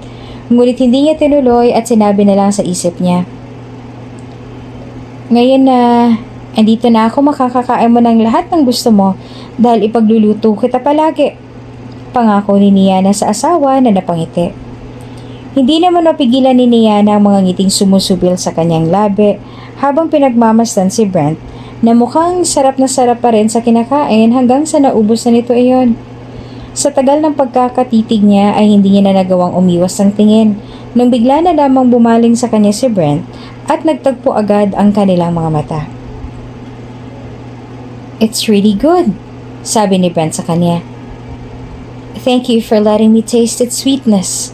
Ngunit hindi niya tinuloy at sinabi na lang sa isip niya. Ngayon na andito na ako, makakakain mo ng lahat ng gusto mo dahil ipagluluto kita palagi. Pangako ni Niana sa asawa na napangiti. Hindi naman mapigilan ni Niana ang mga ngiting sumusubil sa kanyang labi habang pinagmamasdan si Brent na mukhang sarap na sarap pa rin sa kinakain hanggang sa naubos na nito iyon. Sa tagal ng pagkakatitig niya ay hindi niya na nagawang umiwas ng tingin nang bigla na lamang bumaling sa kanya si Brent at nagtagpo agad ang kanilang mga mata. It's really good, sabi ni Brent sa kanya. Thank you for letting me taste its sweetness.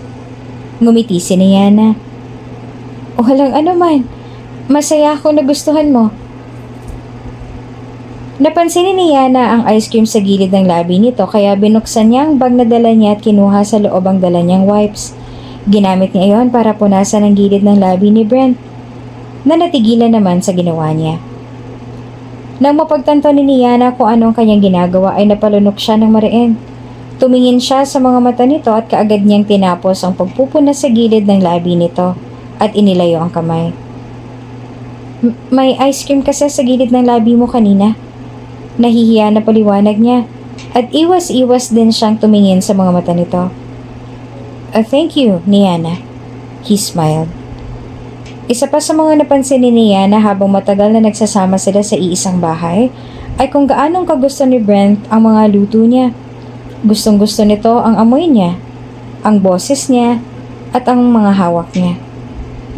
Ngumiti si Niana. Walang anuman. Masaya ako na gustuhan mo. Napansin ni Niana ang ice cream sa gilid ng labi nito kaya binuksan niya ang bag na dala niya at kinuha sa loob ang dala niyang wipes. Ginamit niya iyon para punasan ang gilid ng labi ni Brent na natigilan naman sa ginawa niya. Nang mapagtanto ni Niana kung anong kanyang ginagawa ay napalunok siya ng mariin. Tumingin siya sa mga mata nito at kaagad niyang tinapos ang pagpupunas sa gilid ng labi nito at inilayo ang kamay. May ice cream kasi sa gilid ng labi mo kanina. Nahihiya na paliwanag niya at iwas-iwas din siyang tumingin sa mga mata nito. Thank you, Niana. He smiled. Isa pa sa mga napansin ni Niana habang matagal na nagsasama sila sa iisang bahay ay kung gaanong kagusto ni Brent ang mga luto niya. Gustong-gusto nito ang amoy niya, ang boses niya, at ang mga hawak niya.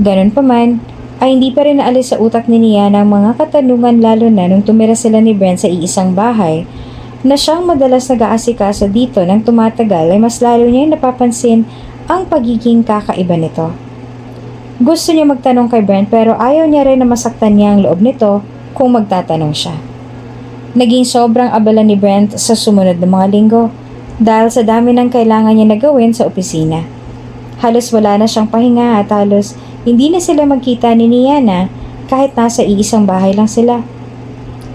Ganun pa man, ay hindi pa rin naalis sa utak ni Niana ang mga katanungan lalo na nung tumira sila ni Brent sa iisang bahay na siyang madalas nag-aasikaso dito nang tumatagal ay mas lalo niya napapansin ang pagiging kakaiba nito. Gusto niya magtanong kay Brent pero ayaw niya rin na masaktan niya ang loob nito kung magtatanong siya. Naging sobrang abala ni Brent sa sumunod na mga linggo dahil sa dami ng kailangan niya na gawin sa opisina. Halos wala na siyang pahinga at halos hindi na sila magkita ni Niana kahit nasa iisang bahay lang sila.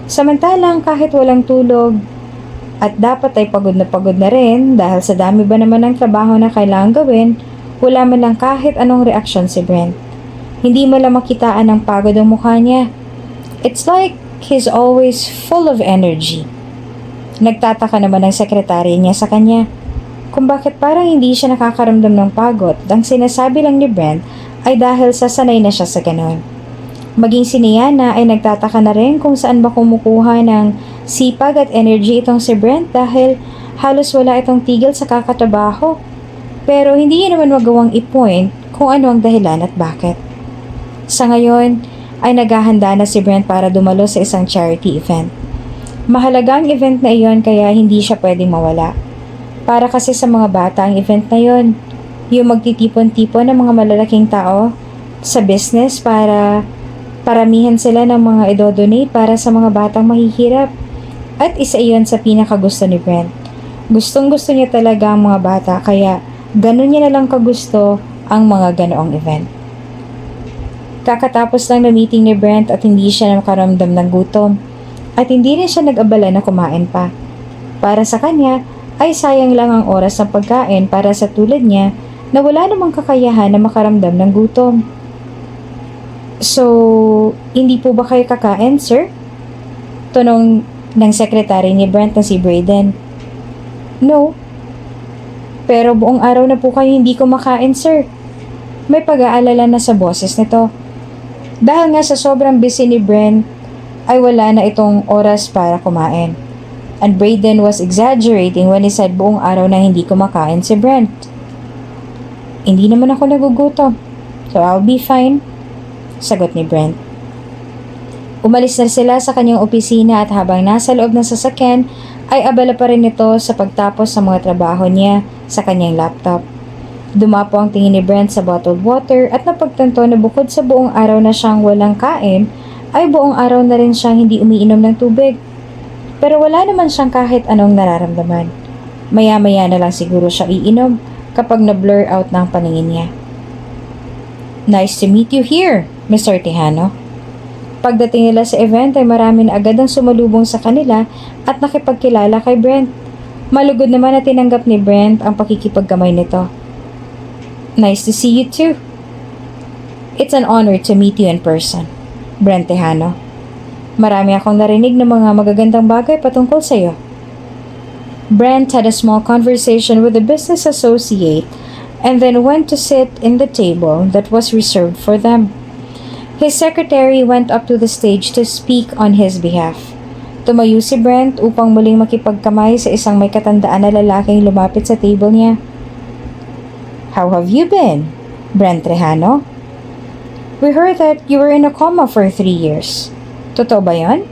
Samantalang kahit walang tulog at dapat ay pagod na rin dahil sa dami ba naman ng trabaho na kailangan gawin, wala man lang kahit anong reaksyon si Brent. Hindi mo lang makitaan ng pagod ang mukha niya. It's like he's always full of energy. Nagtataka naman ang sekretary niya sa kanya kung bakit parang hindi siya nakakaramdam ng pagod. Ang sinasabi lang ni Brent ay dahil sa sanay na siya sa ganon. Maging si Niana ay nagtataka na rin kung saan ba kumukuha ng sipag at energy itong si Brent dahil halos wala itong tigil sa kakatrabaho. Pero hindi niya naman magawang i-point kung ano ang dahilan at bakit. Sa ngayon ay naghahanda na si Brent para dumalo sa isang charity event. Mahalagang event na iyon kaya hindi siya pwedeng mawala. Para kasi sa mga bata ang event na yon, yung magtitipon-tipon ng mga malalaking tao sa business para paramihan sila ng mga idodonate para sa mga batang mahihirap. At isa iyon sa pinakagusto ni Brent. Gustong-gusto niya talaga ang mga bata kaya ganun niya na lang kagusto ang mga ganoong event. Kakatapos lang na meeting ni Brent at hindi siya nakaramdam ng gutom at hindi rin siya nag-abala na kumain pa. Para sa kanya ay sayang lang ang oras ng pagkain para sa tulad niya na wala namang kakayahan na makaramdam ng gutom. So, hindi po ba kayo kakain, sir? Tanong ng sekretary ni Brent na si Brayden. No. Pero buong araw na po kayo hindi kumakain, sir. May pag-aalala na sa boses nito. Dahil nga sa sobrang busy ni Brent, ay wala na itong oras para kumain. And Brayden was exaggerating when he said buong araw na hindi kumakain si Brent. Hindi naman ako nagugutom, so I'll be fine. Sagot ni Brent. Umalis na sila sa kanyang opisina at habang nasa loob ng sasakyan ay abala pa rin ito sa pagtapos sa mga trabaho niya sa kanyang laptop. Dumapo ang tingin ni Brent sa bottled water at napagtanto na bukod sa buong araw na siyang walang kain, ay buong araw na rin siyang hindi umiinom ng tubig. Pero wala naman siyang kahit anong nararamdaman. Maya-maya na lang siguro siya iinom kapag na-blur out ng paningin niya. Nice to meet you here, Mr. Tejano. Pagdating nila sa event ay marami na agad ang sumalubong sa kanila at nakipagkilala kay Brent. Malugod naman na tinanggap ni Brent ang pakikipagkamay nito. Nice to see you too. It's an honor to meet you in person, Brent Tejano. Marami akong narinig ng mga magagandang bagay patungkol sa iyo. Brent had a small conversation with a business associate and then went to sit in the table that was reserved for them. His secretary went up to the stage to speak on his behalf. Tumayo si Brent upang muling makipagkamay sa isang may katandaan na lalaking lumapit sa table niya. How have you been, Brent Tejano? We heard that you were in a coma for 3 years. Totoo ba yon?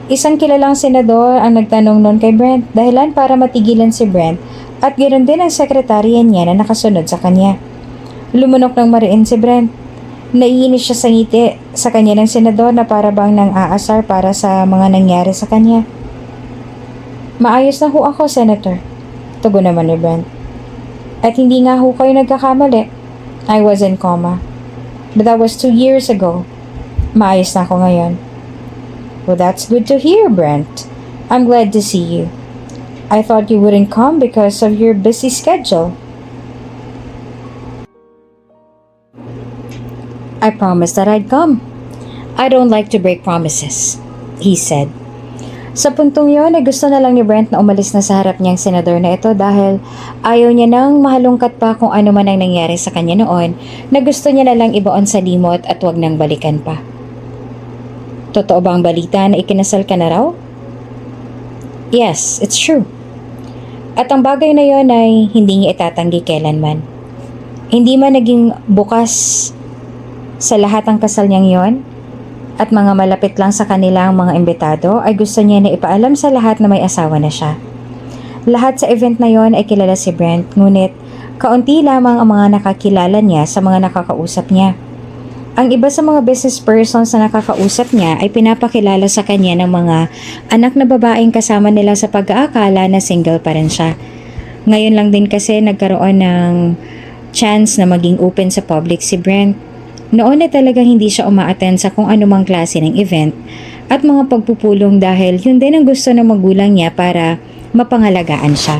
Isang kilalang senador ang nagtanong noon kay Brent dahilan para matigilan si Brent at ganoon din ang sekretarya niya na nakasunod sa kanya. Lumunok ng mariin si Brent. Naiinis siya sa ngiti sa kanya ng senador na para bang nang aasar para sa mga nangyari sa kanya. Maayos na ho ako, Senator. Tugon naman ni Brent. At hindi nga ho kayo nagkakamali. I was in coma. But that was 2 years ago. Maayos na ako ngayon. Well, that's good to hear, Brent. I'm glad to see you. I thought you wouldn't come because of your busy schedule. I promised that I'd come. I don't like to break promises, he said. Sa puntong yon ay gusto na lang ni Brent na umalis na sa harap niyang senador na ito dahil ayaw niya nang mahalungkat pa kung ano man ang nangyari sa kanya noon na gusto niya na lang ibaon sa limot at wag nang balikan pa. Totoo ba ang balita na ikinasal ka na raw? Yes, it's true. At ang bagay na yon ay hindi niya itatanggi kailanman. Hindi man naging bukas sa lahat ang kasal niyang yon at mga malapit lang sa kanilang mga imbitado ay gusto niya na ipaalam sa lahat na may asawa na siya. Lahat sa event na yon ay kilala si Brent, ngunit kaunti lamang ang mga nakakilala niya sa mga nakakausap niya. Ang iba sa mga business persons na nakakausap niya ay pinapakilala sa kanya ng mga anak na babaeng kasama nila sa pag-aakala na single pa rin siya. Ngayon lang din kasi nagkaroon ng chance na maging open sa public si Brent. Noon ay talagang hindi siya umaattend sa kung anumang klase ng event at mga pagpupulong dahil yun din ang gusto ng magulang niya para mapangalagaan siya.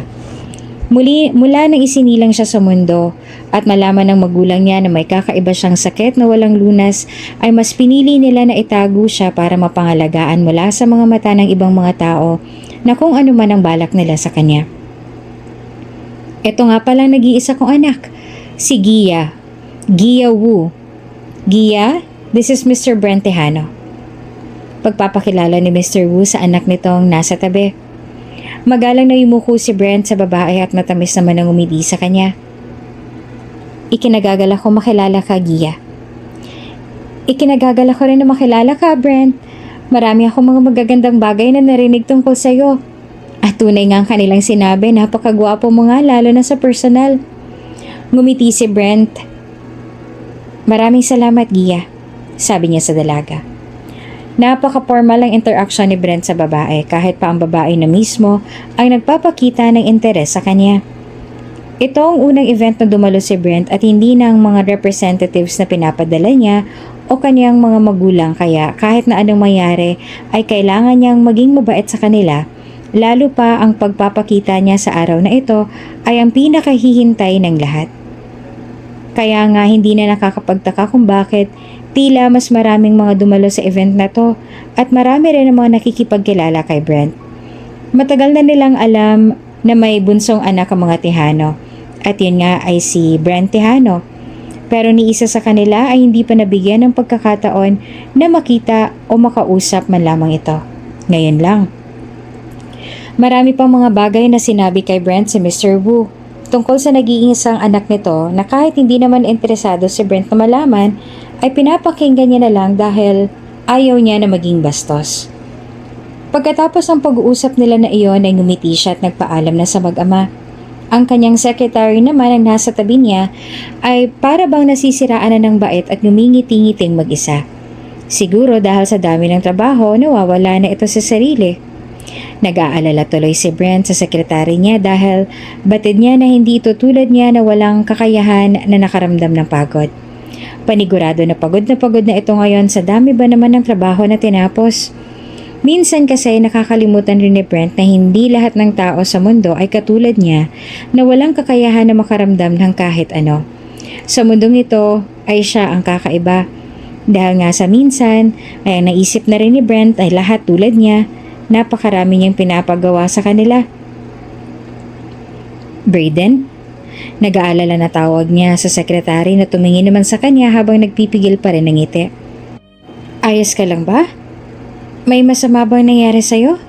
Mula nang isinilang siya sa mundo at malaman ng magulang niya na may kakaiba siyang sakit na walang lunas, ay mas pinili nila na itago siya para mapangalagaan mula sa mga mata ng ibang mga tao na kung ano man ang balak nila sa kanya. Ito nga palang nag-iisa kong anak, si Gia. Gia Wu. Gia, this is Mr. Brent Tejano. Pagpapakilala ni Mr. Wu sa anak nitong nasa tabi. Magalang na yumuko si Brent sa babae at matamis naman ang umidi sa kanya. Ikinagagala ko makilala ka, Gia. Ikinagagala ko rin na makilala ka, Brent. Marami akong mga magagandang bagay na narinig tungkol sa'yo. At tunay nga ang kanilang sinabi, napakagwapo mo nga lalo na sa personal. Ngumiti si Brent. Maraming salamat, Gia, sabi niya sa dalaga. Napaka-formal ang interaction ni Brent sa babae kahit pa ang babae na mismo ay nagpapakita ng interes sa kanya. Ito ang unang event na dumalo si Brent at hindi na ang mga representatives na pinapadala niya o kanyang mga magulang, kaya kahit na anong mayari ay kailangan niyang maging mabait sa kanila, lalo pa ang pagpapakita niya sa araw na ito ay ang pinakahihintay ng lahat. Kaya nga hindi na nakakapagtaka kung bakit tila mas maraming mga dumalo sa event na to at marami rin ang mga nakikipagkilala kay Brent. Matagal na nilang alam na may bunsong anak ang mga Tejano at yun nga ay si Brent Tejano. Pero ni isa sa kanila ay hindi pa nabigyan ng pagkakataon na makita o makausap man lamang ito. Ngayon lang. Marami pang mga bagay na sinabi kay Brent si Mr. Wu tungkol sa nag-iisang anak nito na kahit hindi naman interesado si Brent na malaman, ay pinapakinggan niya na lang dahil ayaw niya na maging bastos. Pagkatapos ng pag-uusap nila na iyon ay ngumiti siya at nagpaalam na sa mag-ama. Ang kanyang secretary naman ang nasa tabi niya ay para bang nasisiraan na ng bait at ngumingiti-ngiting mag-isa. Siguro dahil sa dami ng trabaho, nawawala na ito sa sarili. Nag-aalala tuloy si Brent sa sekretary niya dahil batid niya na hindi ito tulad niya na walang kakayahan na nakaramdam ng pagod. Panigurado na pagod na ito ngayon sa dami ba naman ng trabaho na tinapos. Minsan kasi nakakalimutan rin ni Brent na hindi lahat ng tao sa mundo ay katulad niya na walang kakayahan na makaramdam ng kahit ano. Sa mundong ito ay siya ang kakaiba. Dahil nga sa minsan ay ang naisip na rin ni Brent ay lahat tulad niya, napakarami niyang pinapagawa sa kanila. Brayden? Nag-aalala na tawag niya sa sekretary na tumingin naman sa kanya habang nagpipigil pa rin ng ngiti. Ayos ka lang ba? May masama bang nangyari sa'yo?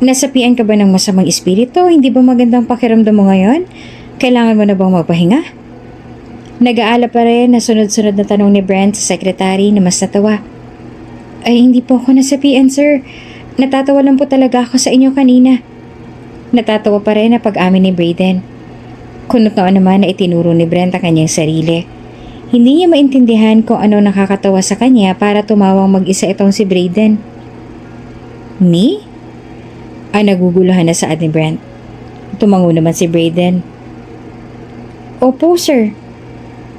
Nasapian ka ba ng masamang espiritu? Hindi ba magandang pakiramdam mo ngayon? Kailangan mo na bang magpahinga? Nag-aala pa rin na sunod-sunod na tanong ni Brent sa sekretary na mas natawa. Ay, hindi po ako nasapian, sir. Natatawa lang po talaga ako sa inyo kanina. Natatawa pa rin na pag-amin ni Brayden. Kunot naman na itinuro ni Brent ang kanyang sarili. Hindi niya maintindihan kung ano nakakatawa sa kanya para tumawang mag-isa itong si Brayden. Me? Ay, naguguluhan na saad ni Brent. Tumango naman si Brayden. Opo, sir.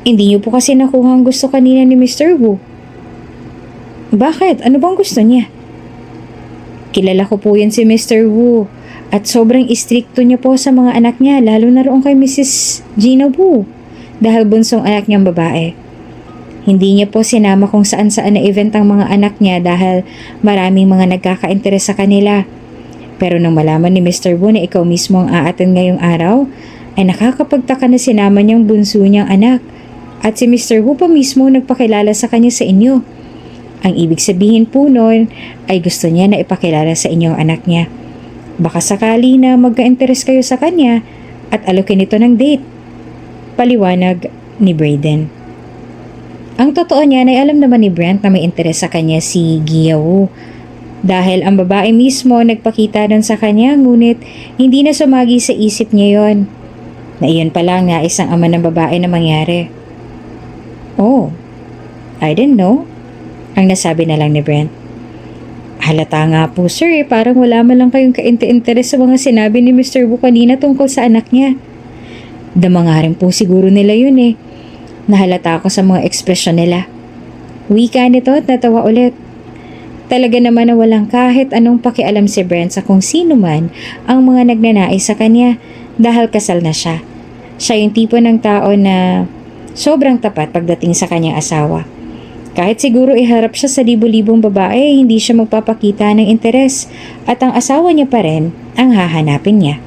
Hindi niyo po kasi nakuha ang gusto kanina ni Mr. Wu. Bakit? Ano bang gusto niya? Kilala ko po yan si Mr. Wu at sobrang istrikto niya po sa mga anak niya, lalo na roon kay Mrs. Gina Wu dahil bunsong anak niyang babae. Hindi niya po sinama kung saan-saan na event ang mga anak niya dahil maraming mga nagkaka-interes sa kanila. Pero nang malaman ni Mr. Wu na ikaw mismo ang aaten ngayong araw, ay nakakapagtaka na sinama niyang bunso niyang anak at si Mr. Wu pa mismo nagpakilala sa kanya sa inyo. Ang ibig sabihin po nun ay gusto niya na ipakilala sa inyong anak niya. Baka sakali na magka-interes kayo sa kanya at alokin ito ng date. Paliwanag ni Brayden. Ang totoo niyan ay alam naman ni Brent na may interes sa kanya si Gia Wu. Dahil ang babae mismo nagpakita nun sa kanya, ngunit hindi na sumagi sa isip niya yon. Na iyon pa lang na isang ama ng babae na mangyari. Oh, I didn't know. Ang nasabi na lang ni Brent. Halata nga po sir, parang wala man lang kayong ka-interes sa mga sinabi ni Mr. Wu kanina tungkol sa anak niya. Dama nga rin po siguro nila yun eh. Nahalata ako sa mga ekspresyon nila. Wika nito at natawa ulit. Talaga naman na walang kahit anong pakialam si Brent sa kung sino man ang mga nagnanais sa kanya dahil kasal na siya. Siya yung tipo ng tao na sobrang tapat pagdating sa kanyang asawa. Kahit siguro iharap siya sa libo-libong babae, hindi siya magpapakita ng interes at ang asawa niya pa rin ang hahanapin niya.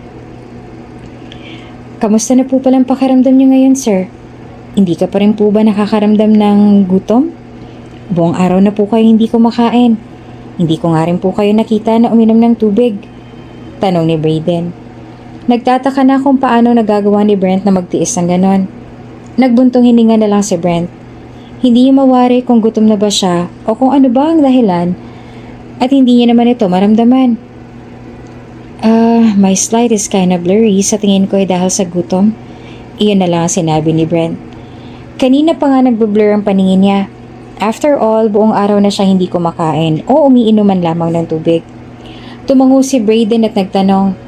Kamusta na po palang pakiramdam niyo ngayon, sir? Hindi ka pa rin po ba nakakaramdam ng gutom? Buong araw na po kayo hindi kumakain. Hindi ko nga rin po kayo nakita na uminom ng tubig. Tanong ni Brayden. Nagtataka na kung paano nagagawa ni Brent na magtiis ng ganon. Nagbuntong hininga na lang si Brent. Hindi niya mawari kung gutom na ba siya o kung ano ba ang dahilan at hindi niya naman ito maramdaman. My slide is kinda blurry, sa tingin ko ay dahil sa gutom. Iyon na lang ang sinabi ni Brent. Kanina pa nga nagbe-blur ang paningin niya. After all, buong araw na siya hindi kumakain o umiinuman lamang ng tubig. Tumango si Brayden at nagtanong,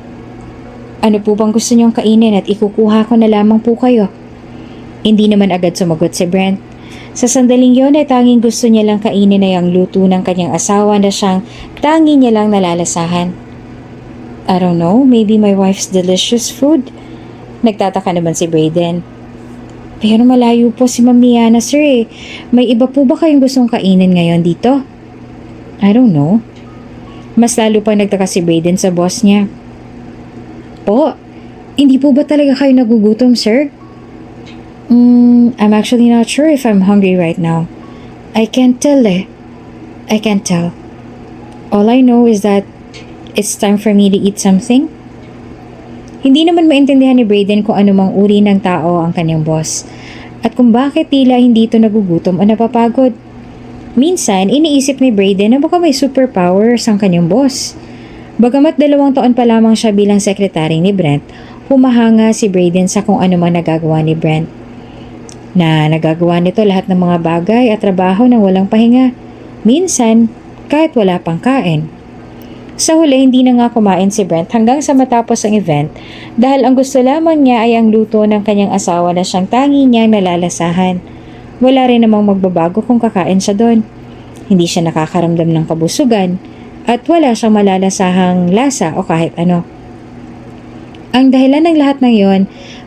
ano po bang gusto niyong kainin at ikukuha ko na lamang po kayo? Hindi naman agad sumagot si Brent. Sa sandaling yon ay tanging gusto niya lang kainin ay ang luto ng kanyang asawa na siyang tanging niya lang nalalasahan. I don't know, maybe my wife's delicious food? Nagtataka naman si Brayden. Pero malayo po si Ma'am Niana, sir eh. May iba po ba kayong gustong kainin ngayon dito? I don't know. Mas lalo pa nagtaka si Brayden sa boss niya. Po, hindi po ba talaga kayo nagugutom, sir? I'm actually not sure if I'm hungry right now. I can't tell eh. I can't tell. All I know is that it's time for me to eat something. Hindi naman maintindihan ni Brayden kung anumang uri ng tao ang kanyang boss at kung bakit tila hindi ito nagugutom o napapagod. Minsan, iniisip ni Brayden na baka may superpowers ang kanyang boss. Bagamat 2 taon pa lamang siya bilang sekretary ni Brent, humahanga si Brayden sa kung ano man nagagawa ni Brent. Na nagagawa nito lahat ng mga bagay at trabaho ng walang pahinga. Minsan, kahit wala pang kain. Sa huli, hindi na nga kumain si Brent hanggang sa matapos ang event dahil ang gusto lamang niya ay ang luto ng kanyang asawa na siyang tangi niyang nalalasahan. Wala rin namang magbabago kung kakain siya doon. Hindi siya nakakaramdam ng kabusugan at wala siyang malalasahang lasa o kahit ano. Ang dahilan ng lahat ng yon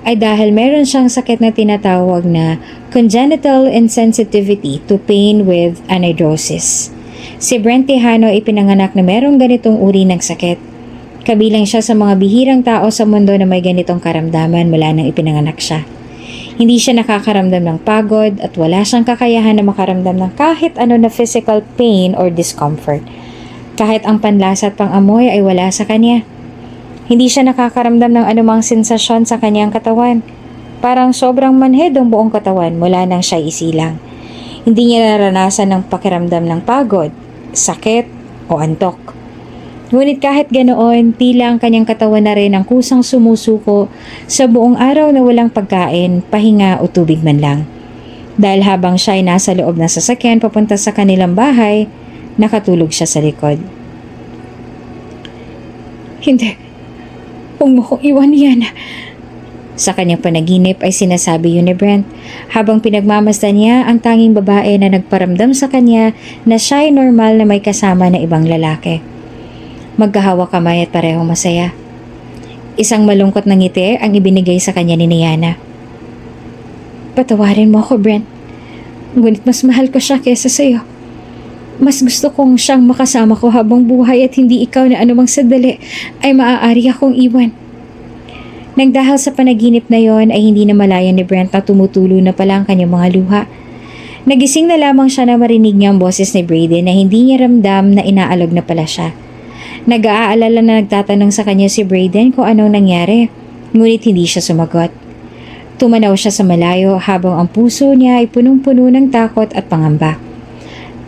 ay dahil meron siyang sakit na tinatawag na congenital insensitivity to pain with anhidrosis. Si Brent Tejano ay pinanganak na merong ganitong uri ng sakit. Kabilang siya sa mga bihirang tao sa mundo na may ganitong karamdaman mula nang ipinanganak siya. Hindi siya nakakaramdam ng pagod at wala siyang kakayahan na makaramdam ng kahit ano na physical pain or discomfort. Kahit ang panlasa at pangamoy ay wala sa kanya. Hindi siya nakakaramdam ng anumang sensasyon sa kanyang katawan. Parang sobrang manhid ang buong katawan mula nang siya isilang. Hindi niya naranasan ng pakiramdam ng pagod, sakit o antok. Ngunit kahit ganoon, tila ang kanyang katawan na rin ang kusang sumusuko sa buong araw na walang pagkain, pahinga o tubig man lang. Dahil habang siya ay nasa loob ng sasakyan papunta sa kanilang bahay, nakatulog siya sa likod. Hindi. Huwag mo kong iwan yan. Sa kanyang panaginip ay sinasabi yun ni Brent habang pinagmamasdan niya ang tanging babae na nagparamdam sa kanya na siya ay normal na may kasama na ibang lalaki. Magkahawak kamay at parehong masaya. Isang malungkot na ngiti ang ibinigay sa kanya ni Niana. Patawarin mo ako, Brent. Ngunit mas mahal ko siya kesa sa'yo. Mas gusto kong siyang makasama ko habang buhay at hindi ikaw na anumang sandali ay maaari akong iwan. Nang dahil sa panaginip na yon ay hindi na malayan ni Brent na tumutulo na pala ang kanyang mga luha. Nagising na lamang siya na marinig niya ang boses ni Brayden na hindi niya ramdam na inaalog na pala siya. Nag-aalala na nagtatanong sa kanya si Brayden kung anong nangyari, ngunit hindi siya sumagot. Tumanaw siya sa malayo habang ang puso niya ay punong-puno ng takot at pangamba.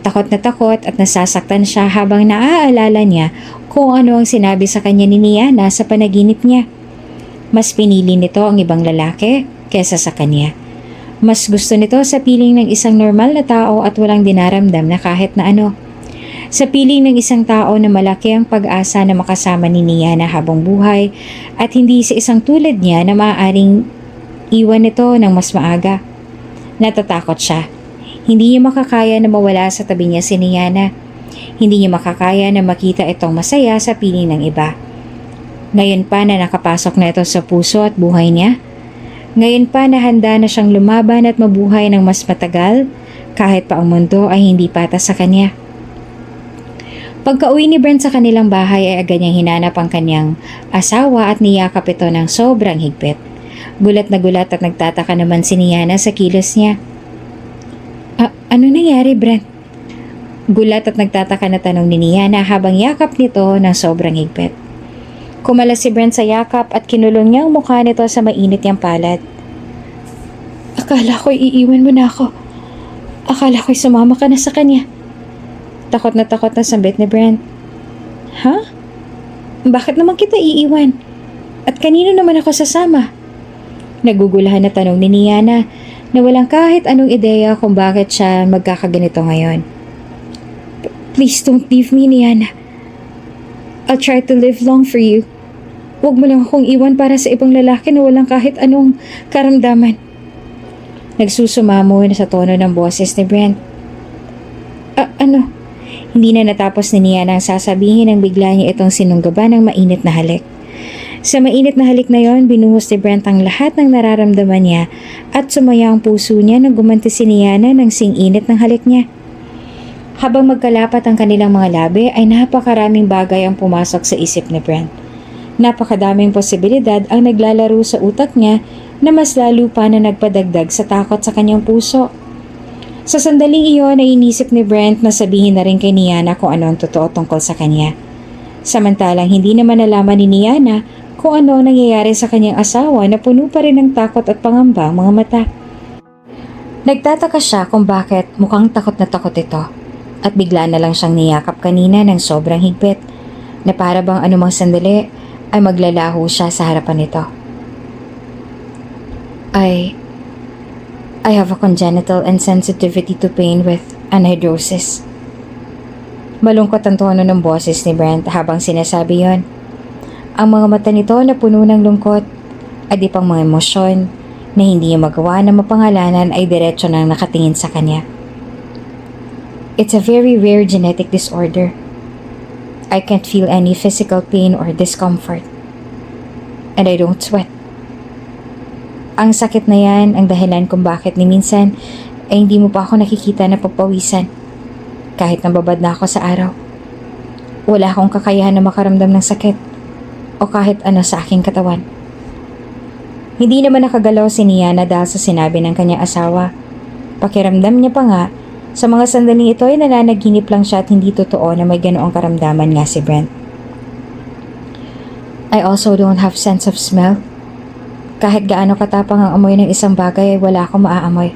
Takot at nasasaktan siya habang naaalala niya kung ano ang sinabi sa kanya ni Niana sa panaginip niya. Mas pinili nito ang ibang lalaki kesa sa kanya. Mas gusto nito sa piling ng isang normal na tao at walang dinaramdam na kahit na ano. Sa piling ng isang tao na malaki ang pag-asa na makasama ni Niana habang buhay at hindi sa isang tulad niya na maaaring iwan nito ng mas maaga. Natatakot siya. Hindi niya makakaya na mawala sa tabi niya si Niana. Hindi niya makakaya na makita itong masaya sa piling ng iba. Ngayon pa na nakapasok na ito sa puso at buhay niya. Ngayon pa na handa na siyang lumaban at mabuhay ng mas matagal kahit pa ang mundo ay hindi patas sa kanya. Pagka-uwi ni Brent sa kanilang bahay ay agad niyang hinanap ang kanyang asawa at niyakap ito ng sobrang higpit. Gulat na gulat at nagtataka naman si Niana sa kilos niya. Ano nangyari, Brent? Gulat at nagtataka na tanong ni Niana habang yakap nito ng sobrang higpit. Kumalas si Brent sa yakap at kinulong niya ang mukha nito sa mainit niyang palad. Akala ko'y iiwan mo na ako. Akala ko'y sumama ka na sa kanya. Takot na sambit ni Brent. Ha? Bakit naman kita iiwan? At kanino naman ako sasama? Nagugulahan na tanong ni Niana na walang kahit anong ideya kung bakit siya magkakaganito ngayon. Please don't leave me, Niana. I'll try to live long for you. Huwag mo lang akong iwan para sa ibang lalaki na walang kahit anong karamdaman. Nagsusumamo na sa tono ng boses ni Brent. Ano? Hindi na natapos ni Niana ang sasabihin nang bigla niya itong sinunggaban ng mainit na halik. Sa mainit na halik na yon, binuhos ni Brent ang lahat ng nararamdaman niya at sumaya ang puso niya nang gumanti si Niana ng sing-init ng halik niya. Habang magkalapat ang kanilang mga labi ay napakaraming bagay ang pumasok sa isip ni Brent. Napakadaming posibilidad ang naglalaro sa utak niya na mas lalo pa na nagpadagdag sa takot sa kanyang puso. Sa sandaling iyon ay inisip ni Brent na sabihin na rin kay Niana kung ano ang totoo tungkol sa kanya. Samantalang hindi naman nalaman ni Niana kung ano ang nangyayari sa kanyang asawa na puno pa rin ng takot at pangamba ang mga mata. Nagtataka siya kung bakit mukhang takot na takot ito at bigla na lang siyang niyakap kanina ng sobrang higpit na para bang anumang sandali ay maglalaho siya sa harapan nito. I have a congenital insensitivity to pain with anhidrosis. Malungkot ang tono ng boses ni Brent habang sinasabi yon. Ang mga mata nito na puno ng lungkot at di pang mga emosyon na hindi niya magawa na mapangalanan ay diretso nang nakatingin sa kanya. It's a very rare genetic disorder. I can't feel any physical pain or discomfort. And I don't sweat. Ang sakit na yan ang dahilan kung bakit ni minsan ay hindi mo pa ako nakikita na pagpawisan. Kahit nababad na ako sa araw. Wala akong kakayahan na makaramdam ng sakit o kahit ano sa aking katawan. Hindi naman nakagalaw si Niana dahil sa sinabi ng kanyang asawa. Pakiramdam niya pa nga, sa mga sandaling ito ay nananaginip lang siya at hindi totoo na may ganoong karamdaman nga si Brent. I also don't have sense of smell. Kahit gaano katapang ang amoy ng isang bagay ay wala akong maaamoy.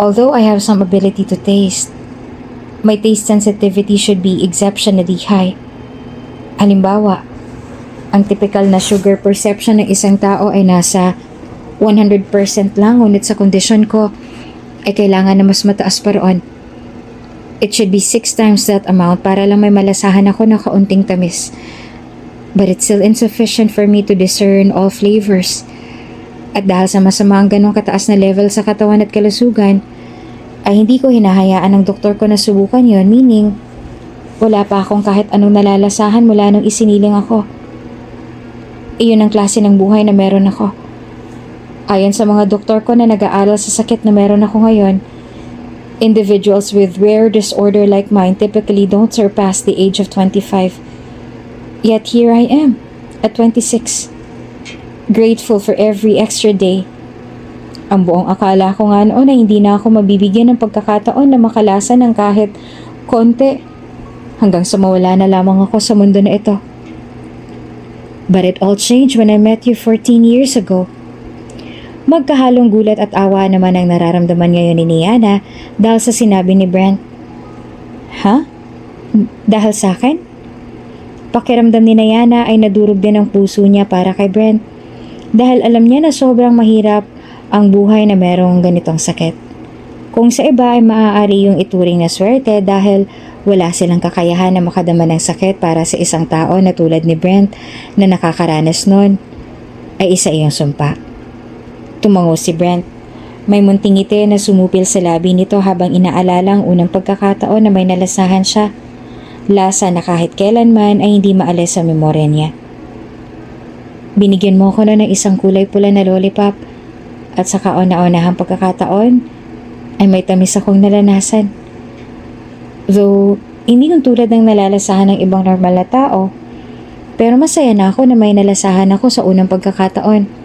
Although I have some ability to taste, my taste sensitivity should be exceptionally high. Halimbawa, ang typical na sugar perception ng isang tao ay nasa 100% lang, ngunit sa kondisyon ko ay kailangan na mas mataas pa roon. It should be 6 times that amount para lang may malasahan ako ng kaunting tamis. But it's still insufficient for me to discern all flavors. At dahil sa masama ang ganong kataas na level sa katawan at kalusugan, ay hindi ko hinahayaan ng doktor ko na subukan yon, meaning wala pa akong kahit anong nalalasahan mula nung isiniling ako. Iyon ang klase ng buhay na meron ako. Ayon sa mga doktor ko na nag-aaral sa sakit na meron ako ngayon, individuals with rare disorder like mine typically don't surpass the age of 25. Yet here I am, at 26. Grateful for every extra day. Ang buong akala ko nga noon ay hindi na ako mabibigyan ng pagkakataon na makalasa ng kahit konti hanggang sa mawala na lamang ako sa mundo na ito. But it all changed when I met you 14 years ago. Magkahalong gulat at awa naman ang nararamdaman ngayon ni Niana dahil sa sinabi ni Brent. Ha? Dahil sa akin? Pakiramdam ni Niana ay nadurog din ang puso niya para kay Brent dahil alam niya na sobrang mahirap ang buhay na merong ganitong sakit. Kung sa iba ay maaari yung ituring na swerte dahil wala silang kakayahan na makadama ng sakit para sa isang tao na tulad ni Brent na nakakaranas nun, ay isa iyong sumpa. Tumango si Brent. May munting ngiti na sumupil sa labi nito habang inaalala ang unang pagkakataon na may nalasahan siya. Lasa na kahit kailanman ay hindi maalis sa memorya niya. Binigyan mo ko na ng isang kulay pula na lollipop at sa kauna-unahang pagkakataon ay may tamis akong naranasan. Though, hindi yung tulad ng nalalasahan ng ibang normal na tao, pero masaya na ako na may nalasahan ako sa unang pagkakataon.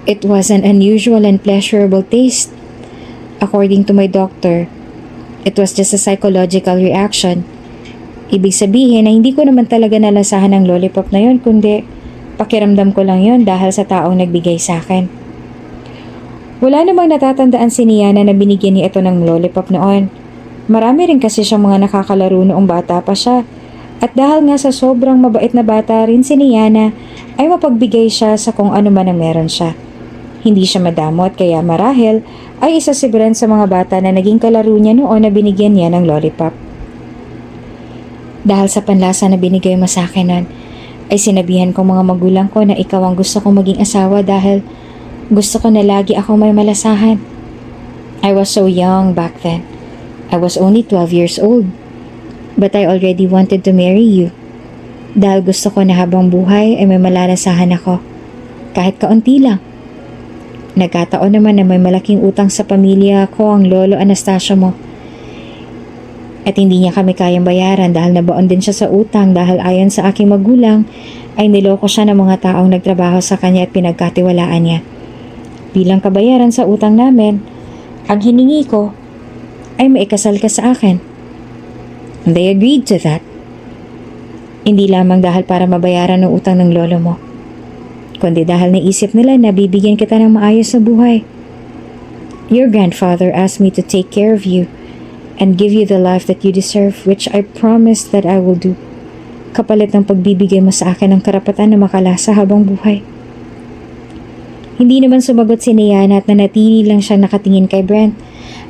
It was an unusual and pleasurable taste. According to my doctor, it was just a psychological reaction. Ibig sabihin na hindi ko naman talaga nalasahan ng lollipop na yon, kundi pakiramdam ko lang yon dahil sa taong nagbigay sa akin. Wala namang natatandaan si Niana na binigyan niya ito ng lollipop noon. Marami rin kasi siyang mga nakakalaro noong bata pa siya. At dahil nga sa sobrang mabait na bata rin si Niana, ay mapagbigay siya sa kung ano man ang meron siya. Hindi siya madamot kaya marahil ay isa si Brent sa mga bata na naging kalaro niya noon na binigyan niya ng lollipop. Dahil sa panlasa na binigay mo sa akin nun, ay sinabihan ko mga magulang ko na ikaw ang gusto kong maging asawa dahil gusto ko na lagi ako may malasahan. I was so young back then. I was only 12 years old. But I already wanted to marry you. Dahil gusto ko na habang buhay ay may malalasahan ako. Kahit kaunti lang. Nagkataon naman na may malaking utang sa pamilya ko ang lolo Anastasio mo. At hindi niya kami kayang bayaran dahil nabaon din siya sa utang dahil ayon sa aking magulang ay niloko siya ng mga taong nagtrabaho sa kanya at pinagkatiwalaan niya. Bilang kabayaran sa utang namin, ang hiningi ko ay maikasal ka sa akin. And they agreed to that. Hindi lamang dahil para mabayaran ng utang ng lolo mo, kundi dahil naisip nila na bibigyan kita ng maayos na buhay. Your grandfather asked me to take care of you and give you the life that you deserve, which I promise that I will do. Kapalit ng pagbibigay mo sa akin ng karapatan na makalasa habang buhay. Hindi naman sumagot si Niana at nanatili lang siyang nakatingin kay Brent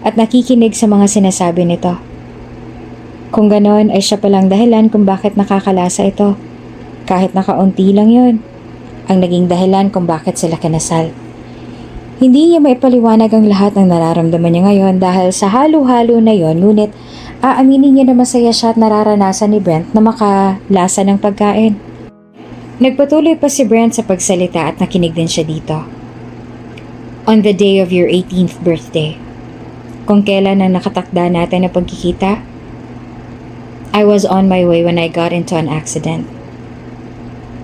at nakikinig sa mga sinasabi nito. Kung ganon ay siya palang dahilan kung bakit nakakalasa ito. Kahit nakaunti lang yon, ang naging dahilan kung bakit sila kinasal. Hindi niya maipaliwanag ang lahat ng nararamdaman niya ngayon dahil sa halo-halo na yon, ngunit aaminin niya na masaya siya at nararanasan ni Brent na makalasa ng pagkain. Nagpatuloy pa si Brent sa pagsalita at nakinig din siya dito. On the day of your 18th birthday, kung kailan ang nakatakda natin na pagkikita, I was on my way when I got into an accident.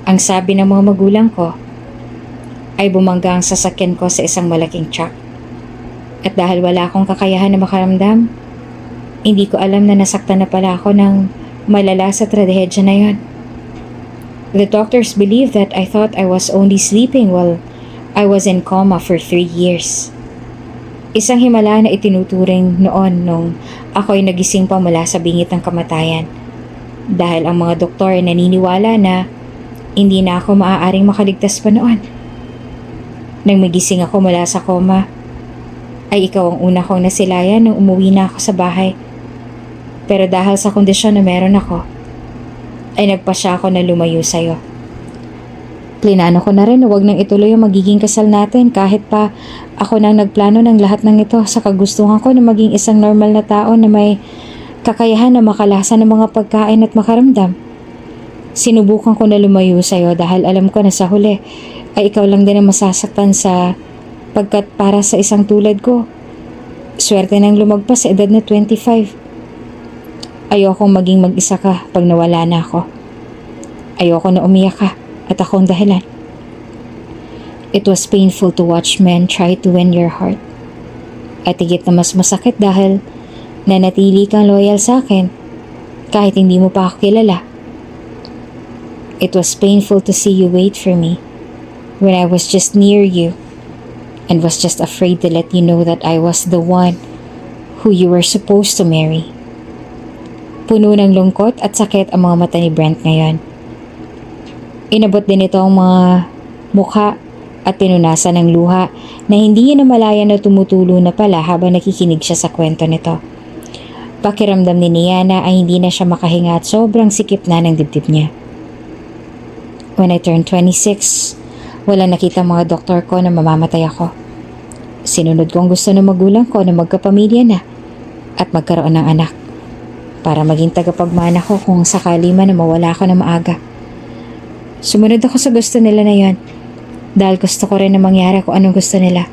Ang sabi ng mga magulang ko ay bumangga ang sasakyan ko sa isang malaking truck. At dahil wala akong kakayahan na makaramdam, hindi ko alam na nasaktan na pala ako ng malala sa trahedya na yon. The doctors believed that I thought I was only sleeping while I was in coma for 3 years. Isang himala na itinuturing noon nung ako'y nagising pa mula sa bingit ng kamatayan. Dahil ang mga doktor ay naniniwala na hindi na ako maaaring makaligtas pa noon. Nang magising ako mula sa coma, ay ikaw ang una kong nasilayan nung umuwi na ako sa bahay. Pero dahil sa kondisyon na meron ako, ay nagpasya ako na lumayo sa'yo. Plinano ko na rin na wag nang ituloy ang magiging kasal natin kahit pa ako nang nagplano ng lahat ng ito sa kagustuhan ko na maging isang normal na tao na may kakayahan na makalasa ng mga pagkain at makaramdam. Sinubukan ko na lumayo sa'yo dahil alam ko na sa huli ay ikaw lang din ang masasaktan sa pagkat para sa isang tulad ko. Swerte nang lumagpas sa edad na 25. Ayokong maging mag-isa ka pag nawala na ako. Ayoko na umiyak ka at akong dahilan. It was painful to watch men try to win your heart. At higit na mas masakit dahil nanatili kang loyal sa akin kahit hindi mo pa ako kilala. It was painful to see you wait for me when I was just near you and was just afraid to let you know that I was the one who you were supposed to marry. Puno ng lungkot at sakit ang mga mata ni Brent ngayon. Inabot din ito ang mga mukha at pinunasan ng luha na hindi niya namalayan na tumutulo na pala habang nakikinig siya sa kwento nito. Pakiramdam ni Niana ay hindi na siya makahinga at sobrang sikip na ng dibdib niya. When I turned 26, wala nakita mga doktor ko na mamamatay ako. Sinunod ko ang gusto ng magulang ko na magkapamilya na at magkaroon ng anak para maging tagapagmana ko kung sakali man na mawala ako na maaga. Sumunod ako sa gusto nila na yon dahil gusto ko rin na mangyari kung anong gusto nila.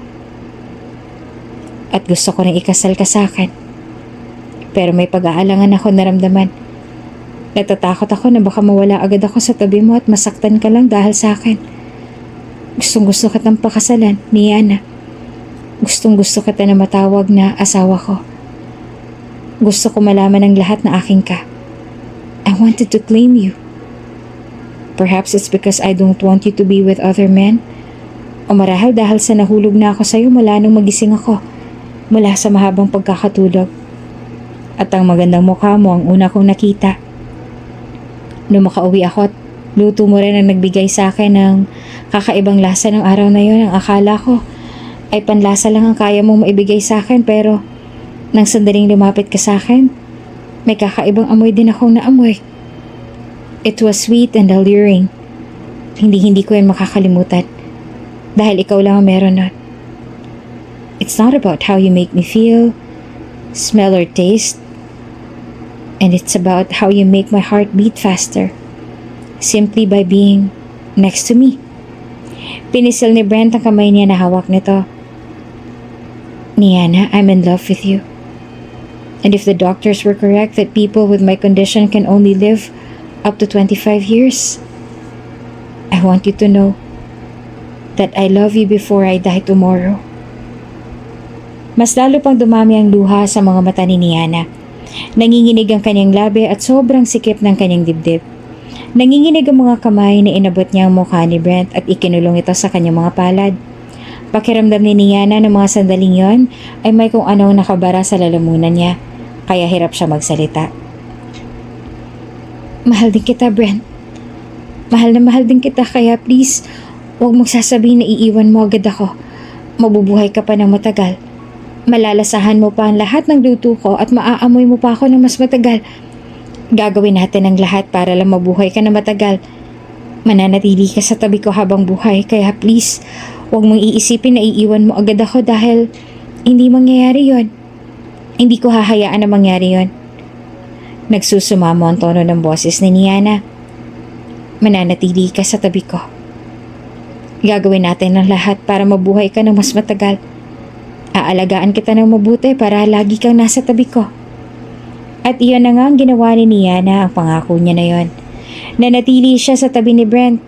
At gusto ko rin ikasal ka sa akin. Pero may pag-aalangan ako naramdaman. Natatakot ako na baka mawala agad ako sa tabi mo at masaktan ka lang dahil sa akin. Gustong gusto kitang pakasalan, Niana. Gustong gusto kita na matawag na asawa ko. Gusto ko malaman ng lahat na aking ka. I wanted to claim you. Perhaps it's because I don't want you to be with other men. O marahil dahil sa nahulog na ako sa'yo mula nung magising ako, mula sa mahabang pagkakatulog. At ang magandang mukha mo ang una kong nakita. Nung makauwi ako at luto mo rin ang nagbigay sa akin ng kakaibang lasa ng araw na yon, ang akala ko ay panlasa lang ang kaya mong maibigay sa akin, pero nang sandaling lumapit ka sa akin, may kakaibang amoy din akong naamoy. It was sweet and alluring. Hindi ko yan makakalimutan dahil ikaw lang ang meron nun. It's not about how you make me feel, smell or taste, and it's about how you make my heart beat faster simply by being next to me. Pinisil ni Brent ang kamay niya na hawak nito. Niana, I'm in love with you. And if the doctors were correct that people with my condition can only live up to 25 years, I want you to know that I love you before I die tomorrow. Mas lalo pang dumami ang luha sa mga mata ni Niana. Nanginginig ang kanyang labi at sobrang sikip ng kanyang dibdib. Nanginginig ang mga kamay na inabot niya ang mukha ni Brent at ikinulong ito sa kanyang mga palad. Pakiramdam ni Niana ng mga sandaling yon ay may kung anong nakabara sa lalamunan niya, kaya hirap siya magsalita. Mahal din kita, Brent. Mahal na mahal din kita, kaya please, huwag mong sasabihin na iiwan mo agad ako. Mabubuhay ka pa ng matagal. Malalasahan mo pa ang lahat ng luto ko at maaamoy mo pa ako ng mas matagal. Gagawin natin ang lahat para lang mabuhay ka na matagal. Mananatili ka sa tabi ko habang buhay, kaya please, huwag mong iisipin na iiwan mo agad ako dahil hindi mangyayari yon. Hindi ko hahayaan na mangyari yon. Nagsusumamo ang tono ng boses ni Niana. Mananatili ka sa tabi ko. Gagawin natin ang lahat para mabuhay ka ng mas matagal. Aalagaan kita ng mabuti para lagi kang nasa tabi ko. At iyon na nga ang ginawa ni Niana, ang pangako niya na yon. Nanatili siya sa tabi ni Brent.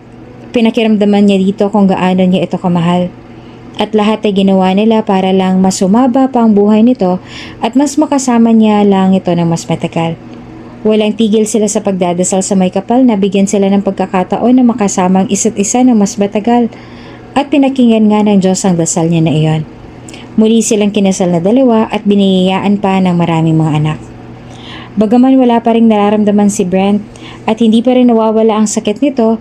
Pinakiramdaman niya dito kung gaano niya ito kamahal. At lahat ay ginawa nila para lang mas sumaba pa ang buhay nito at mas makasama niya lang ito ng mas matagal. Walang tigil sila sa pagdadasal sa may kapal na bigyan sila ng pagkakataon na makasama ang isa't isa ng mas matagal. At pinakinggan nga ng Diyos ang dasal niya na iyon. Muli silang kinasal na dalawa at biniyayaan pa ng maraming mga anak. Bagaman wala pa rin nararamdaman si Brent at hindi pa rin nawawala ang sakit nito,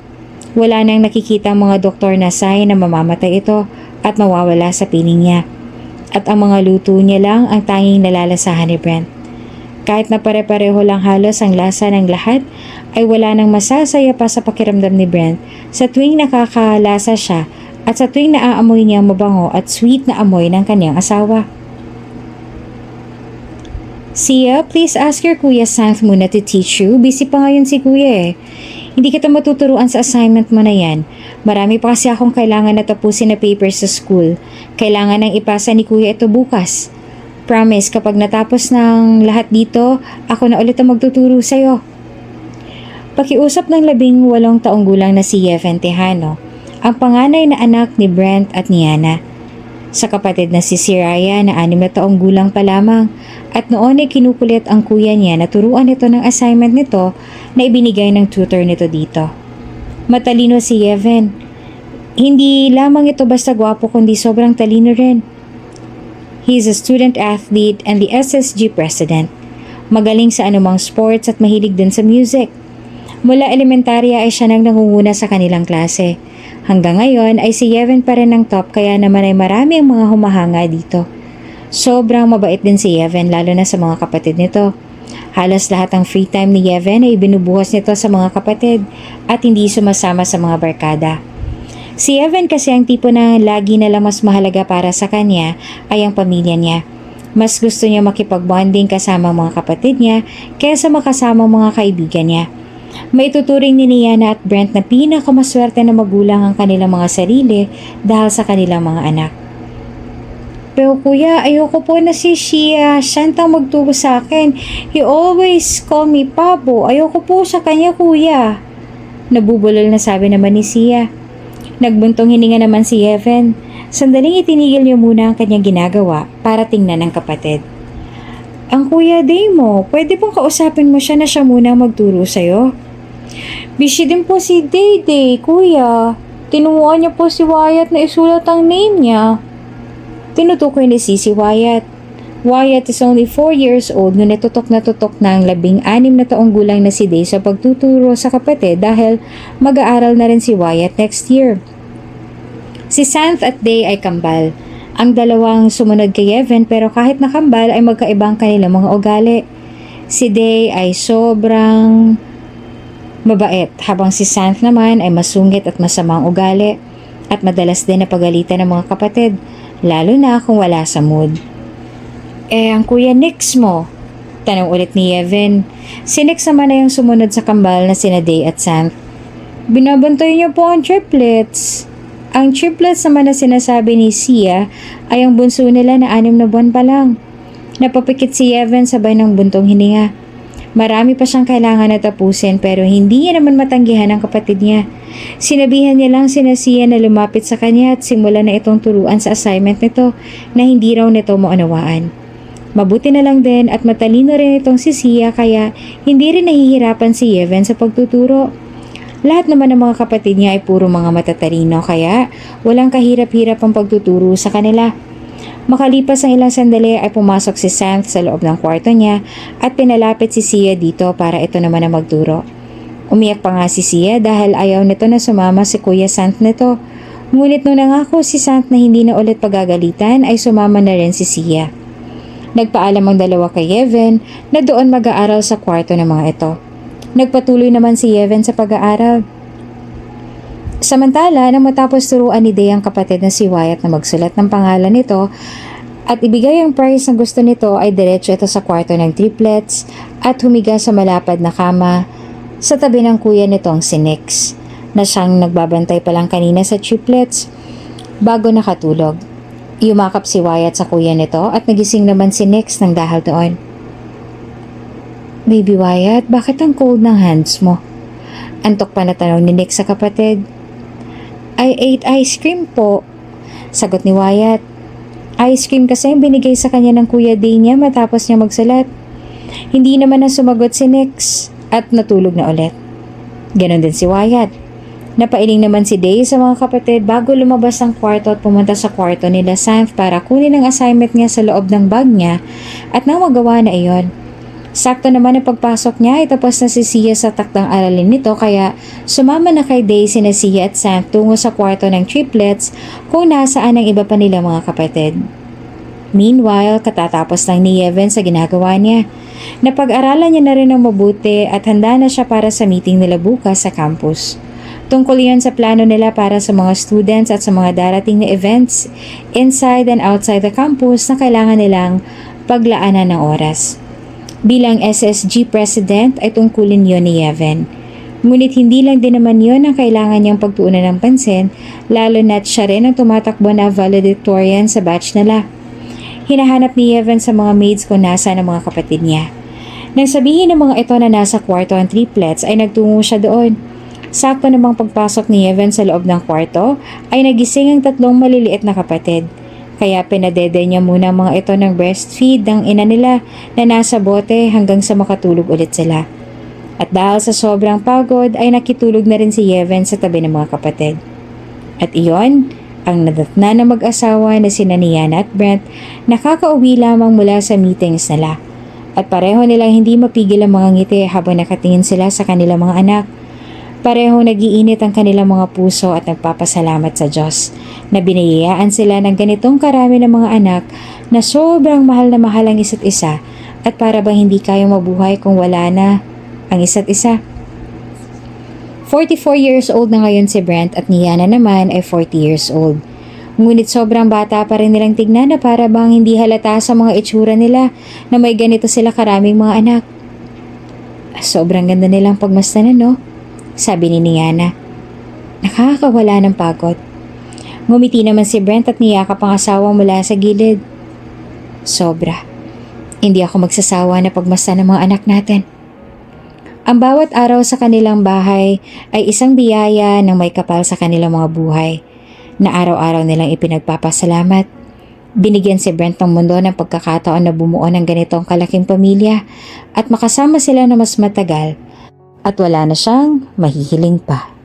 wala nang nakikita ang mga doktor na sign na mamamatay ito at mawawala sa piling niya. At ang mga luto niya lang ang tanging nalalasahan ni Brent. Kahit na pare-pareho lang halos ang lasa ng lahat, ay wala nang masasaya pa sa pakiramdam ni Brent sa tuwing nakakalasa siya at sa tuwing naaamoy niya ang mabango at sweet na amoy ng kanyang asawa. Sia, please ask your Kuya Santh muna to teach you. Busy pa ngayon si Kuya eh. Hindi kita matuturuan sa assignment mo na yan. Marami pa kasi akong kailangan na tapusin na papers sa school. Kailangan nang ipasa ni Kuya ito bukas. Promise, kapag natapos ng lahat dito, ako na ulit ang magtuturo sa'yo. Pakiusap ng 18 taong gulang na si Yeven Tejano, ang panganay na anak ni Brent at Niana. Sa kapatid na si Raya na 6 na taong gulang pa lamang at noon ay kinukulit ang kuya niya na turuan ito ng assignment nito na ibinigay ng tutor nito dito. Matalino si Yeven. Hindi lamang ito basta gwapo kundi sobrang talino rin. He is a student athlete and the SSG president. Magaling sa anumang sports at mahilig din sa music. Mula elementarya ay siya nang nangunguna sa kanilang klase. Hanggang ngayon ay si Yeven pa rin ang top kaya naman ay marami ang mga humahanga dito. Sobrang mabait din si Yeven lalo na sa mga kapatid nito. Halos lahat ng free time ni Yeven ay binubuhos nito sa mga kapatid at hindi sumasama sa mga barkada. Si Evan kasi ang tipo na lagi na lang mas mahalaga para sa kanya ay ang pamilya niya. Mas gusto niya makipag-bonding kasama ang mga kapatid niya kaysa makasama ang mga kaibigan niya. Maituturing ni Niana at Brent na pinakamaswerte na magulang ang kanilang mga sarili dahil sa kanilang mga anak. Pero kuya, ayoko po na si Shia siyang magturo sa akin. He always call me Pabo. Ayoko po sa kanya kuya. Nabubulol na sabi naman ni Sia. Nagbuntong hininga naman si Evan. Sandaling itinigil niya muna ang kanyang ginagawa para tingnan ng kapatid. Ang kuya day mo, pwede pong kausapin mo siya na siya muna ang magturo sa'yo? Busy din po si Day, kuya. Tinuruan niya po si Wyatt na isulat ang name niya. Tinutukoy ni si Wyatt. Wyatt is only 4 years old ngunit tutok na ang 16 na taong gulang na si Day sa pagtuturo sa kapatid dahil mag-aaral na rin si Wyatt next year. Si Santh at Day ay kambal. Ang dalawang sumunod kay Evan pero kahit nakambal ay magkaibang kanilang mga ugali. Si Day ay sobrang mabait habang si Santh naman ay masungit at masamang ugali at madalas din na pagalitan ng mga kapatid lalo na kung wala sa mood. Ang kuya Nix mo? Tanong ulit ni Evan. Si Nix naman ay yung sumunod sa kambal na sina Day at Santh. Binabantay niyo po ang triplets. Ang triplets naman na sinasabi ni Sia ay ang bunso nila na 6 na buwan pa lang. Napapikit si Evan sabay ng buntong hininga. Marami pa siyang kailangan na tapusin pero hindi niya naman matanggihan ang kapatid niya. Sinabihan niya lang sina Sia na lumapit sa kanya at simulan na itong turuan sa assignment nito na hindi raw nito maunawaan. Mabuti na lang din at matalino rin itong si Sia kaya hindi rin nahihirapan si Evan sa pagtuturo. Lahat naman ng mga kapatid niya ay puro mga matatalino kaya walang kahirap-hirap ang pagtuturo sa kanila. Makalipas ang ilang sandali ay pumasok si Santh sa loob ng kwarto niya at pinalapit si Sia dito para ito naman ang magturo. Umiyak pa nga si Sia dahil ayaw nito na sumama si Kuya Santh nito. Ngunit nung nangako si Santh na hindi na ulit pagagalitan ay sumama na rin si Sia. Nagpaalam ang dalawa kay Evan na doon mag-aaral sa kwarto ng mga ito. Nagpatuloy naman si Evan sa pag-aaral. Samantala, nang matapos turuan ni Day ang kapatid na si Wyatt na magsulat ng pangalan nito at ibigay ang prize na gusto nito ay diretso ito sa kwarto ng triplets at humiga sa malapad na kama sa tabi ng kuya nitong si Nix na siyang nagbabantay pa lang kanina sa triplets bago nakatulog. Yumakap si Wyatt sa kuya nito at nagising naman si Nix ng dahil doon. Baby Wyatt, bakit ang cold ng hands mo? Antok pa na tanong ni Nix sa kapatid. I ate ice cream po, sagot ni Wyatt. Ice cream kasi yung binigay sa kanya ng kuya Day niya matapos niya magsulat. Hindi naman na sumagot si Nix at natulog na ulit. Ganon din si Wyatt. Napailing naman si Day sa mga kapatid bago lumabas ang kwarto at pumunta sa kwarto nila Santh para kunin ang assignment niya sa loob ng bag niya at nang magawa na iyon. Sakto naman ang pagpasok niya ay tapos na si Sia sa takdang aralin nito kaya sumama na kay Day sina Sia at Santh tungo sa kwarto ng triplets kung nasaan ang iba pa nila mga kapatid. Meanwhile, katatapos lang ni Evan sa ginagawa niya. Napag-aralan niya na rin ng mabuti at handa na siya para sa meeting nila bukas sa campus. Tungkol yan sa plano nila para sa mga students at sa mga darating na events inside and outside the campus na kailangan nilang paglaanan ng oras. Bilang SSG President ay tungkulin yon ni Evan. Ngunit hindi lang din naman yon ang kailangan niyang pagtuunan ng pansin, lalo na't siya rin ang tumatakbo na valedictorian sa batch nila. Hinahanap ni Evan sa mga maids kung nasa ng mga kapatid niya. Nang sabihin ng mga ito na nasa kwarto ang triplets ay nagtungo siya doon. Sakto namang pagpasok ni Evan sa loob ng kwarto ay nagising ang 3 maliliit na kapatid. Kaya pinadede niya muna mga ito ng breastfeed ng ina nila na nasa bote hanggang sa makatulog ulit sila. At dahil sa sobrang pagod ay nakitulog na rin si Evan sa tabi ng mga kapatid. At iyon, ang nadatna na mag-asawa na sina Niana at Brent nakakauwi lamang mula sa meetings nila. At pareho nilang hindi mapigil ang mga ngiti habang nakatingin sila sa kanilang mga anak. Pareho nagiinit ang kanilang mga puso at nagpapasalamat sa Diyos na biniyayaan sila ng ganitong karami ng mga anak na sobrang mahal na mahal ang isa't isa at para bang hindi kayang mabuhay kung wala na ang isa't isa. 44 years old na ngayon si Brent at ni Yana naman ay 40 years old. Ngunit sobrang bata pa rin nilang tignan na para bang hindi halata sa mga itsura nila na may ganito sila karaming mga anak. Sobrang ganda nilang pagmasdanan, no? Sabi ni Yana. Nakakawala ng pagod. Ngumiti naman si Brent at niyakap ang asawa mula sa gilid. Sobra. Hindi ako magsasawa na pagmasdan ng mga anak natin. Ang bawat araw sa kanilang bahay ay isang biyaya ng may kapal sa kanilang mga buhay na araw-araw nilang ipinagpapasalamat. Binigyan si Brent ng mundo ng pagkakataon na bumuo ng ganitong kalaking pamilya at makasama sila na mas matagal at wala na siyang mahihiling pa.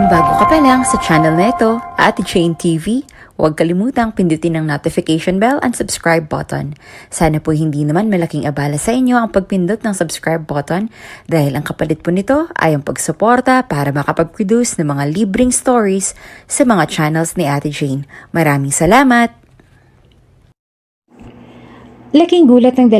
Kung bago ka pa lang sa channel na ito, Ate Jane TV, huwag kalimutang pindutin ang notification bell and subscribe button. Sana po hindi naman malaking abala sa inyo ang pagpindot ng subscribe button dahil ang kapalit po nito ay ang pagsuporta para makapag-produce ng mga libreng stories sa mga channels ni Ate Jane. Maraming salamat! Laking gulat ng